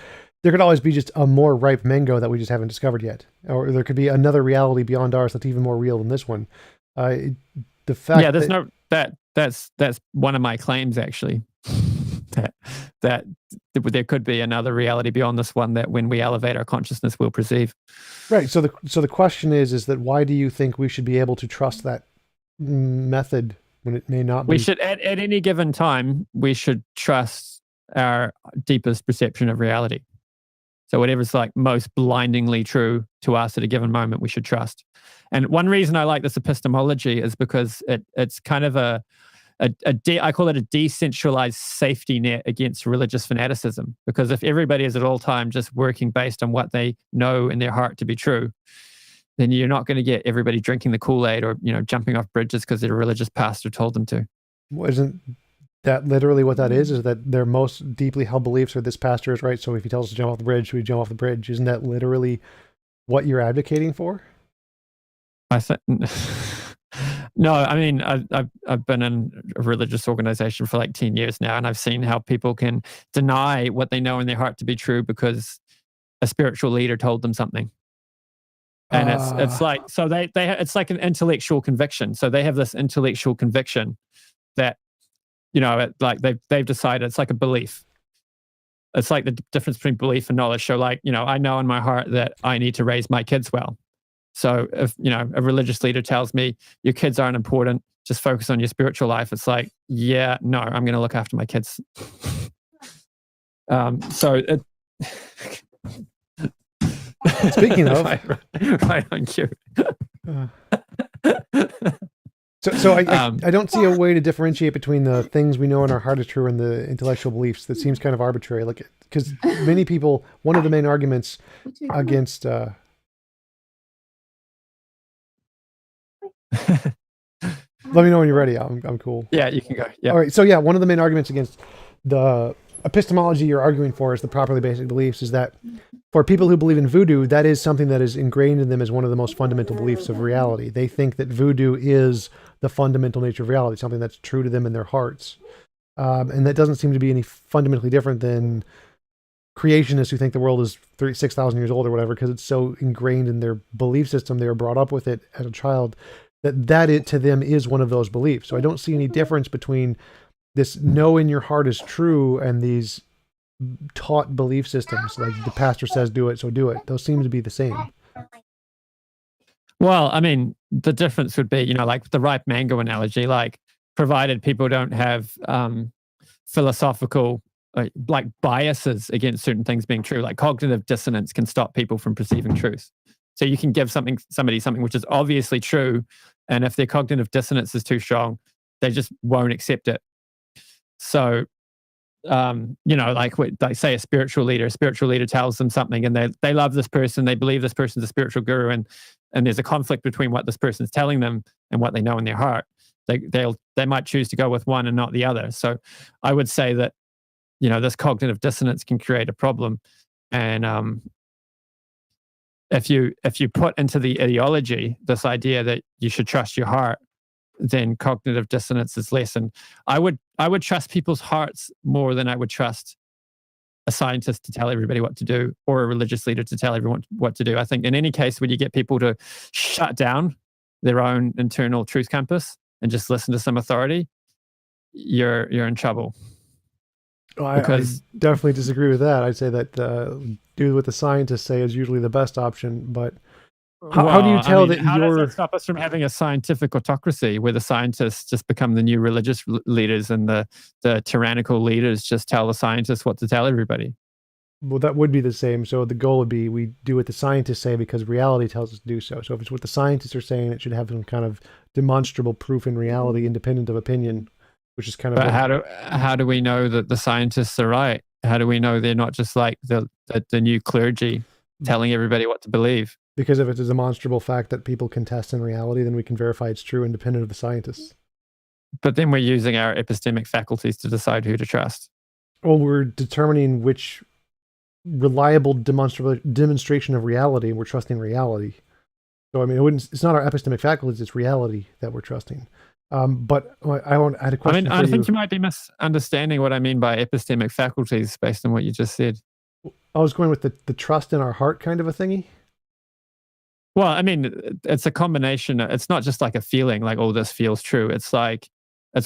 there could always be just a more ripe mango that we just haven't discovered yet. Or there could be another reality beyond ours that's even more real than this one. The fact that's one of my claims, actually. that there could be another reality beyond this one that when we elevate our consciousness we'll perceive. Right. So the question is that why do you think we should be able to trust that method when it may not be? We should, at any given time, we should trust our deepest perception of reality. So whatever's like most blindingly true to us at a given moment, we should trust. And one reason I like this epistemology is because it's kind of I call it a decentralized safety net against religious fanaticism. Because if everybody is at all time just working based on what they know in their heart to be true, then you're not going to get everybody drinking the Kool-Aid or jumping off bridges because their religious pastor told them to. Well, isn't that literally what that is? Is that their most deeply held beliefs are this pastor is right, so if he tells us to jump off the bridge, we jump off the bridge? Isn't that literally what you're advocating for? I think. No, I mean, I've been in a religious organization for like 10 years now, and I've seen how people can deny what they know in their heart to be true because a spiritual leader told them something. And it's like, so they it's like an intellectual conviction. So they have this intellectual conviction that, like they've decided it's like a belief. It's like the difference between belief and knowledge. So like, I know in my heart that I need to raise my kids well. So if, a religious leader tells me your kids aren't important, just focus on your spiritual life. It's like, yeah, no, I'm going to look after my kids. Speaking of, right on cue. So I don't see a way to differentiate between the things we know in our heart is true and the intellectual beliefs. That seems kind of arbitrary. Like, because many people, one of the main arguments against let me know when you're ready. I'm cool. Yeah, you can go. Yeah. All right. So yeah, one of the main arguments against the epistemology you're arguing for is the properly basic beliefs is that for people who believe in voodoo, that is something that is ingrained in them as one of the most fundamental beliefs of reality. They think that voodoo is the fundamental nature of reality, something that's true to them in their hearts. And that doesn't seem to be any fundamentally different than creationists who think the world is 6,000 years old or whatever, because it's so ingrained in their belief system. They were brought up with it as a child that it to them is one of those beliefs. So I don't see any difference between this know in your heart is true and these taught belief systems, like the pastor says do it, so do it. Those seem to be the same. Well, I mean, the difference would be, like the ripe mango analogy, like provided people don't have philosophical like biases against certain things being true, like cognitive dissonance can stop people from perceiving truth. So you can give somebody something which is obviously true, and if their cognitive dissonance is too strong, they just won't accept it. So, like say a spiritual leader tells them something, and they love this person, they believe this person's a spiritual guru, and there's a conflict between what this person's telling them and what they know in their heart. They might choose to go with one and not the other. So I would say that this cognitive dissonance can create a problem, and if you put into the ideology this idea that you should trust your heart, then cognitive dissonance is less. And I would trust people's hearts more than I would trust a scientist to tell everybody what to do or a religious leader to tell everyone what to do. I think in any case, when you get people to shut down their own internal truth compass and just listen to some authority, you're in trouble. I definitely disagree with that. I'd say that do what the scientists say is usually the best option. But how do you tell that how does that stop us from having a scientific autocracy where the scientists just become the new religious leaders and the tyrannical leaders just tell the scientists what to tell everybody? Well, that would be the same. So the goal would be we do what the scientists say because reality tells us to do so. So if it's what the scientists are saying, it should have some kind of demonstrable proof in reality, independent of opinion, which is kind of. But how do we know that the scientists are right? How do we know they're not just like the new clergy telling everybody what to believe? Because if it's a demonstrable fact that people can test in reality, then we can verify it's true independent of the scientists. But then we're using our epistemic faculties to decide who to trust. Well, we're determining which reliable demonstration of reality, and we're trusting reality. So, I mean, it's not our epistemic faculties, it's reality that we're trusting. But I had a question. I think you might be misunderstanding what I mean by epistemic faculties based on what you just said. I was going with the trust in our heart kind of a thingy. Well, I mean, it's a combination. It's not just like a feeling like, oh, this feels true. It's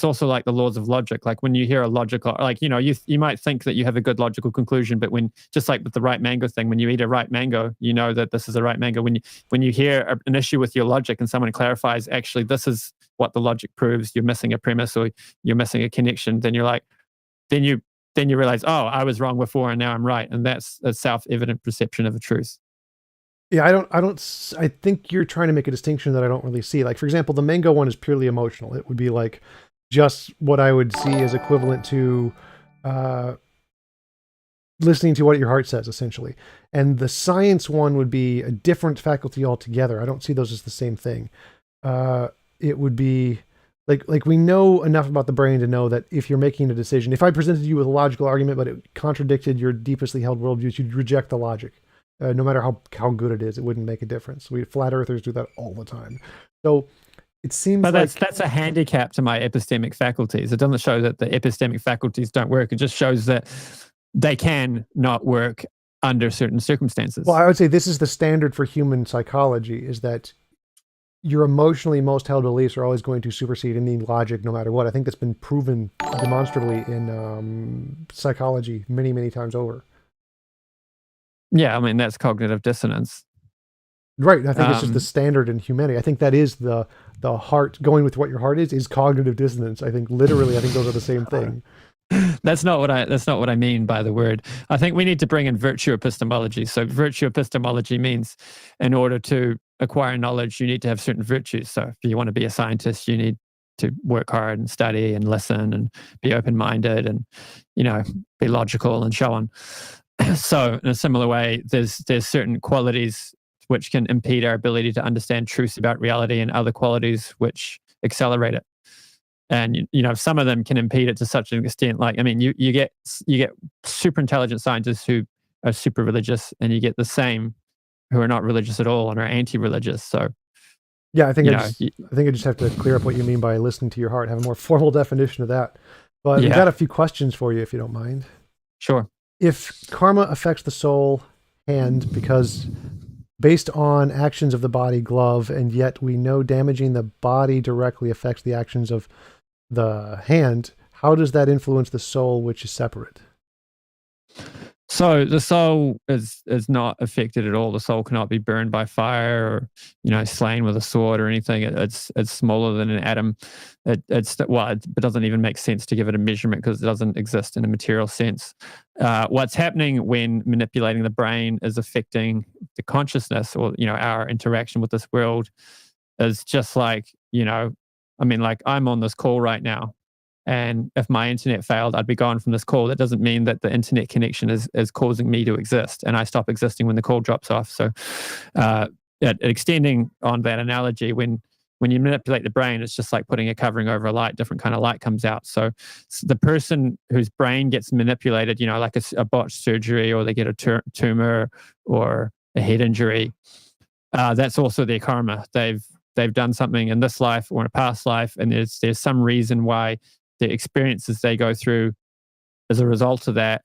also like the laws of logic. Like when you hear a logical, like, you might think that you have a good logical conclusion, but just like with the ripe mango thing, when you eat a ripe mango, you know that this is a ripe mango. When you hear an issue with your logic and someone clarifies, actually, this is what the logic proves, you're missing a premise or you're missing a connection, then you're like, then you realize, oh, I was wrong before and now I'm right. And that's a self-evident perception of a truth. Yeah, I think you're trying to make a distinction that I don't really see. Like, for example, the mango one is purely emotional. It would be like just what I would see as equivalent to listening to what your heart says, essentially. And the science one would be a different faculty altogether. I don't see those as the same thing. It would be like we know enough about the brain to know that if you're making a decision, if I presented you with a logical argument, but it contradicted your deeply held worldviews, you'd reject the logic. No matter how good it is, it wouldn't make a difference. Flat earthers do that all the time. So it seems but that's a handicap to my epistemic faculties. It doesn't show that the epistemic faculties don't work. It just shows that they can not work under certain circumstances. Well, I would say this is the standard for human psychology, is that your emotionally most held beliefs are always going to supersede any logic no matter what. I think that's been proven demonstrably in psychology many, many times over. Yeah, I mean, that's cognitive dissonance. Right. I think it's just the standard in humanity. I think that is the heart, going with what your heart is cognitive dissonance. I think literally, I think those are the same thing. That's not what I mean by the word. I think we need to bring in virtue epistemology. So virtue epistemology means in order to acquire knowledge, you need to have certain virtues. So if you want to be a scientist, you need to work hard and study and listen and be open-minded and, be logical and so on. So in a similar way, there's certain qualities which can impede our ability to understand truths about reality and other qualities which accelerate it. And, some of them can impede it to such an extent. Like, I mean, you get super intelligent scientists who are super religious, and you get the same who are not religious at all and are anti-religious. So Yeah, I think You I know, just I think I just have to clear up what you mean by listening to your heart, have a more formal definition of that. But we've got yeah, a few questions for you if you don't mind. sure. If karma affects the soul hand because based on actions of the body glove, and yet we know damaging the body directly affects the actions of the hand, how does that influence the soul, which is separate? So the soul is not affected at all. The soul cannot be burned by fire or slain with a sword or anything. It's smaller than an atom. It doesn't even make sense to give it a measurement because it doesn't exist in a material sense. What's happening when manipulating the brain is affecting the consciousness or our interaction with this world is just like like I'm on this call right now. And if my internet failed, I'd be gone from this call. That doesn't mean that the internet connection is causing me to exist, and I stop existing when the call drops off. So, extending on that analogy, when you manipulate the brain, it's just like putting a covering over a light. Different kind of light comes out. So, the person whose brain gets manipulated, like a botched surgery, or they get a tumor or a head injury, that's also their karma. They've done something in this life or in a past life, and there's some reason why the experiences they go through as a result of that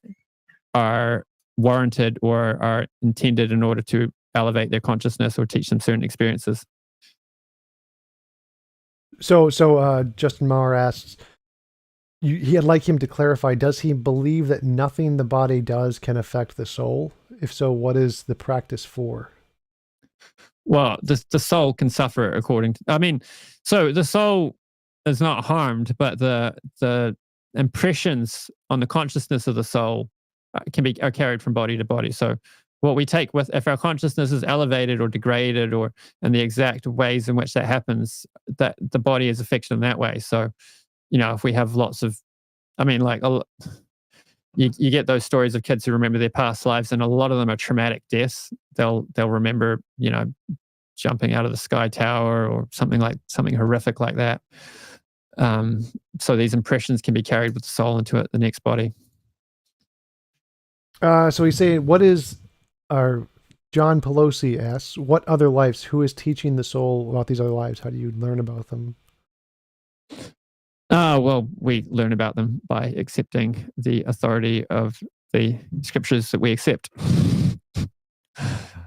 are warranted or are intended in order to elevate their consciousness or teach them certain experiences. So Justin Maurer asks, he'd like him to clarify, does he believe that nothing the body does can affect the soul? If so, what is the practice for? Well, the soul can suffer according to, so the soul is not harmed, but the impressions on the consciousness of the soul are carried from body to body. So what we take with, if our consciousness is elevated or degraded, or in the exact ways in which that happens, that the body is affected in that way. So if we have lots of, like you get those stories of kids who remember their past lives, and a lot of them are traumatic deaths. They'll remember jumping out of the sky tower or something horrific like that. So these impressions can be carried with the soul into the next body. So he's saying, what is our John Pelosi asks, what other lives? Who is teaching the soul about these other lives? How do you learn about them? Well, we learn about them by accepting the authority of the scriptures that we accept.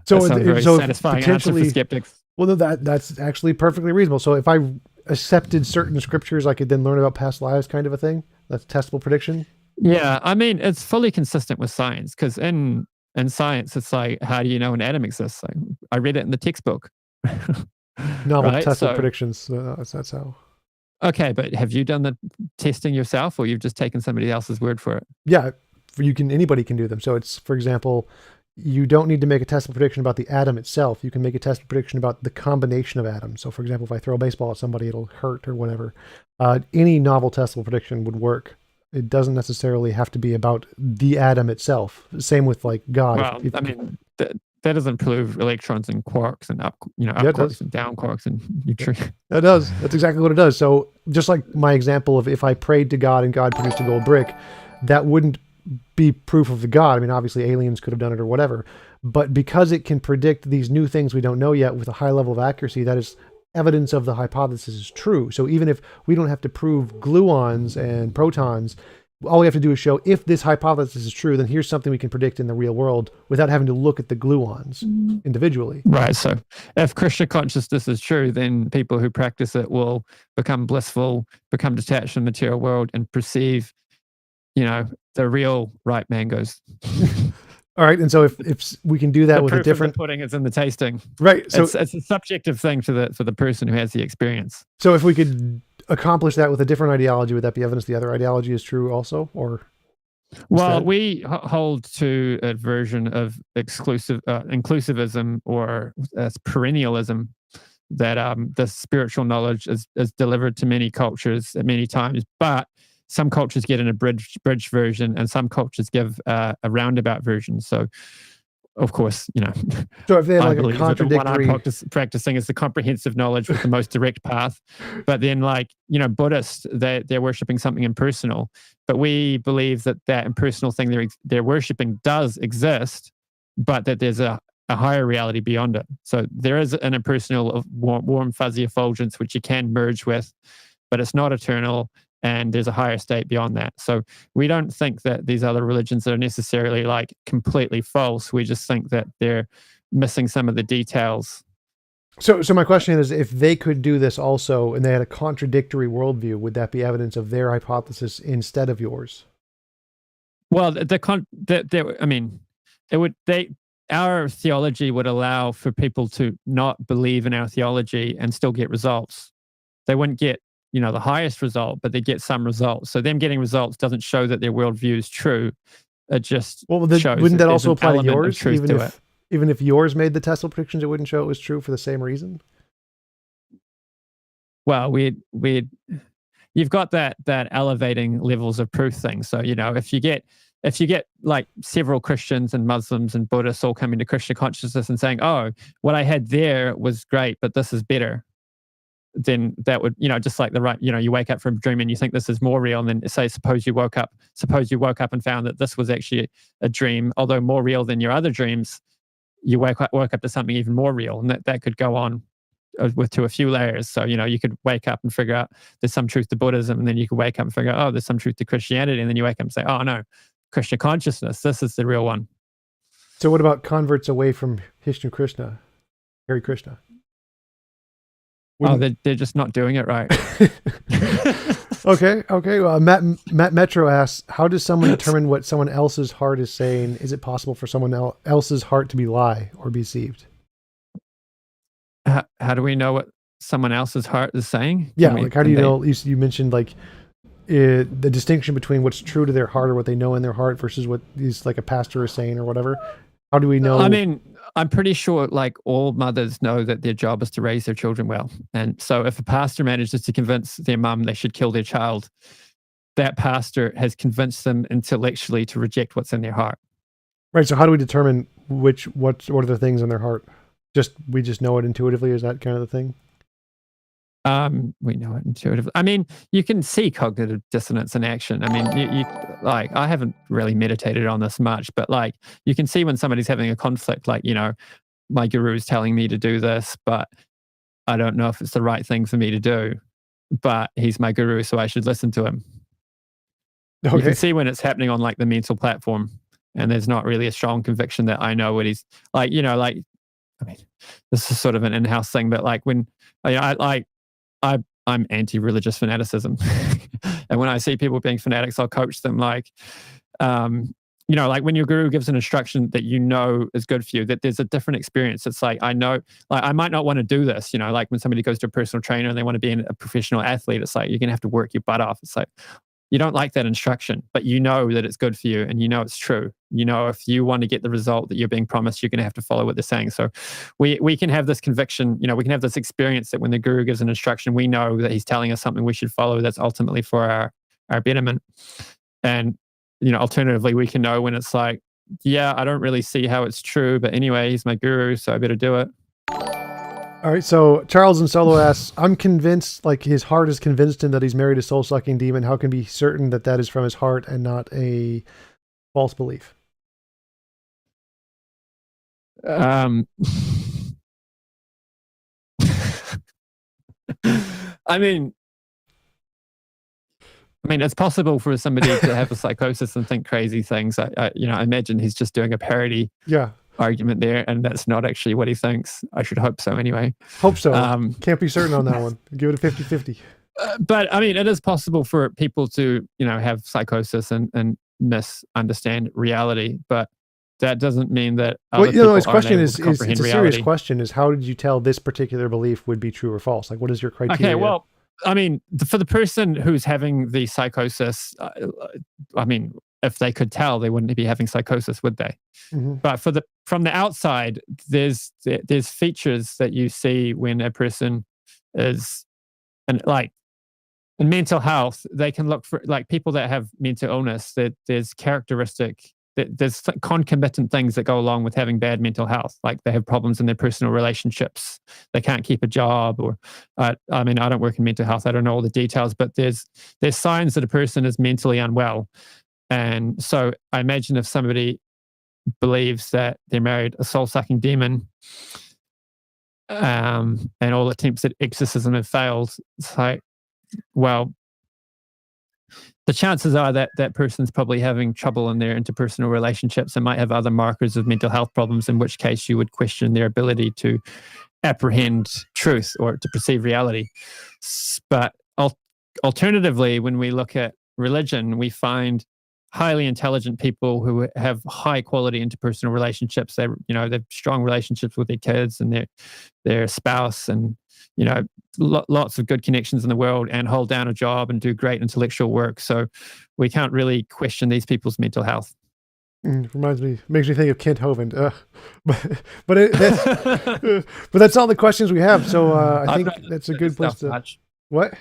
So, that's a very satisfying answer for skeptics. Well, no, that's actually perfectly reasonable. So if I accepted certain scriptures, I could then learn about past lives, kind of a thing. That's testable prediction. Yeah, it's fully consistent with science, because in science, it's like, how do you know an atom exists? Like, I read it in the textbook. Novel right? testable predictions. That's how. Okay, but have you done the testing yourself, or you've just taken somebody else's word for it? Yeah, anybody can do them. So it's, for example, you don't need to make a testable prediction about the atom itself. You can make a testable prediction about the combination of atoms. So, for example, if I throw a baseball at somebody, it'll hurt or whatever. Any novel testable prediction would work. It doesn't necessarily have to be about the atom itself. Same with like God. Well, that doesn't prove electrons and quarks and up quarks and down quarks and neutrinos. That does. That's exactly what it does. So just like my example of if I prayed to God and God produced a gold brick, that wouldn't be proof of the God. Obviously aliens could have done it or whatever, but because it can predict these new things we don't know yet with a high level of accuracy, that is evidence of the hypothesis is true. So even if we don't have to prove gluons and protons, all we have to do is show if this hypothesis is true, then here's something we can predict in the real world without having to look at the gluons individually. Right. So if Krishna consciousness is true, then people who practice it will become blissful, become detached from the material world, and perceive, the real ripe mangoes. All right. And so if we can do that with a different, the pudding is in the tasting. Right. So it's a subjective thing for the person who has the experience. So if we could accomplish that with a different ideology, would that be evidence the other ideology is true also? Or well, we hold to a version of inclusivism or perennialism, that the spiritual knowledge is delivered to many cultures at many times, but some cultures get an abridged version, and some cultures give a roundabout version. So, of course, So if they have I like believe a contradictory, that the one I'm practicing is the comprehensive knowledge with the most direct path. But then, Buddhists, they're worshiping something impersonal. But we believe that impersonal thing they're worshiping does exist, but that there's a a higher reality beyond it. So there is an impersonal, warm, fuzzy effulgence which you can merge with, but it's not eternal, and there's a higher state beyond that. So we don't think that these other religions are necessarily like completely false. We just think that they're missing some of the details. So my question is, if they could do this also, and they had a contradictory worldview, would that be evidence of their hypothesis instead of yours? Well, I mean, it would our theology would allow for people to not believe in our theology and still get results. They wouldn't get, the highest result, but they get some results. So them getting results doesn't show that their worldview is true. It just shows. Wouldn't that there's also an apply to element of yours? truth to it. Even if yours made the Tesla predictions, it wouldn't show it was true for the same reason. Well, you've got that elevating levels of proof thing. So if you get like several Christians and Muslims and Buddhists all coming to Krishna consciousness and saying, "Oh, what I had there was great, but this is better," then that would, just like you wake up from a dream and you think this is more real, and then suppose you woke up and found that this was actually a dream, although more real than your other dreams. You woke up to something even more real, and that could go on to a few layers. So you could wake up and figure out there's some truth to Buddhism, and then you could wake up and figure out, oh, there's some truth to Christianity, and then you wake up and say, oh no, Krishna consciousness, this is the real one. So what about converts away from Hare Krishna? They're just not doing it right. Okay. Well, Matt Metro asks, how does someone determine what someone else's heart is saying? Is it possible for someone else's heart to be lie or be deceived? How do we know what someone else's heart is saying? Yeah, how do you know? You mentioned the distinction between what's true to their heart or what they know in their heart versus what these like a pastor is saying or whatever. How do we know? I mean, I'm pretty sure like all mothers know that their job is to raise their children well. And so if a pastor manages to convince their mum they should kill their child, that pastor has convinced them intellectually to reject what's in their heart. Right. So how do we determine what are the things in their heart? We just know it intuitively? Is that kind of the thing? We know it intuitively. I mean, you can see cognitive dissonance in action. I mean, you like, I haven't really meditated on this much, but like, you can see when somebody's having a conflict, like, my guru is telling me to do this, but I don't know if it's the right thing for me to do, but he's my guru, so I should listen to him. Okay. You can see when it's happening on like the mental platform, and there's not really a strong conviction that I know what he's like, I mean, this is sort of an in-house thing, but like when I'm anti-religious fanaticism. And when I see people being fanatics, I'll coach them like, like when your guru gives an instruction that is good for you, that there's a different experience. It's like, I know, like I might not want to do this, like when somebody goes to a personal trainer and they want to be a professional athlete, it's like, you're going to have to work your butt off. It's like, you don't like that instruction, but you know that it's good for you and it's true. If you want to get the result that you're being promised, you're going to have to follow what they're saying. So we can have this conviction, we can have this experience that when the guru gives an instruction, we know that he's telling us something we should follow that's ultimately for our betterment. And, alternatively, we can know when it's like, yeah, I don't really see how it's true, but anyway, he's my guru, so I better do it. All right, so Charles in Solo asks, I'm convinced, like his heart is convinced him that he's married a soul-sucking demon. How can be certain that is from his heart and not a false belief? I mean, it's possible for somebody to have a psychosis and think crazy things. I imagine he's just doing a parody. Yeah. Argument there, and that's not actually what he thinks. I should hope so anyway. Hope so. Can't be certain on that one. Give it a 50-50. But I mean, it is possible for people to, have psychosis and misunderstand reality, but that doesn't mean that other people his question is it's a reality. Serious question is, how did you tell this particular belief would be true or false? Like, what is your criteria? Okay, well, I mean, for the person who's having the psychosis, if they could tell, they wouldn't be having psychosis, would they? Mm-hmm. But from the outside, there's features that you see when a person is, and like in mental health, they can look for like people that have mental illness. That there's concomitant things that go along with having bad mental health. Like they have problems in their personal relationships. They can't keep a job, or I don't work in mental health. I don't know all the details, but there's signs that a person is mentally unwell. And so I imagine if somebody believes that they married a soul-sucking demon, and all attempts at exorcism have failed. It's like, well, the chances are that that person's probably having trouble in their interpersonal relationships and might have other markers of mental health problems, in which case you would question their ability to apprehend truth or to perceive reality. But alternatively, when we look at religion, we find highly intelligent people who have high quality interpersonal relationships. They have strong relationships with their kids and their spouse, and lots of good connections in the world, and hold down a job and do great intellectual work. So we can't really question these people's mental health. Makes me think of Kent Hovind. But that's all the questions we have. So I think that's a good place to. Much. What?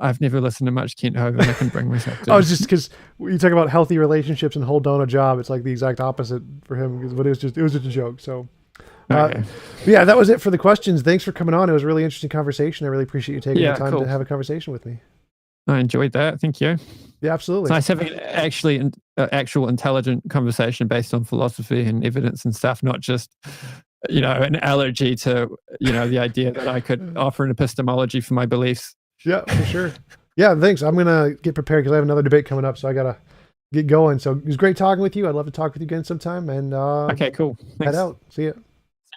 I've never listened to much Kent Hovind. I can bring myself to. Oh, it's just because you talk about healthy relationships and hold down a job. It's like the exact opposite for him. But it was just a joke. So. Okay. Yeah, that was it for the questions. Thanks for coming on. It was a really interesting conversation. I really appreciate you taking the time cool. to have a conversation with me. I enjoyed that. Thank you. Yeah, absolutely. It's nice having an actual intelligent conversation based on philosophy and evidence and stuff, not just, an allergy to, the idea that I could offer an epistemology for my beliefs. Yeah, for sure. Yeah, thanks. I'm going to get prepared because I have another debate coming up, so I got to get going. So it was great talking with you. I'd love to talk with you again sometime. And okay, cool. Thanks. Head out. See ya.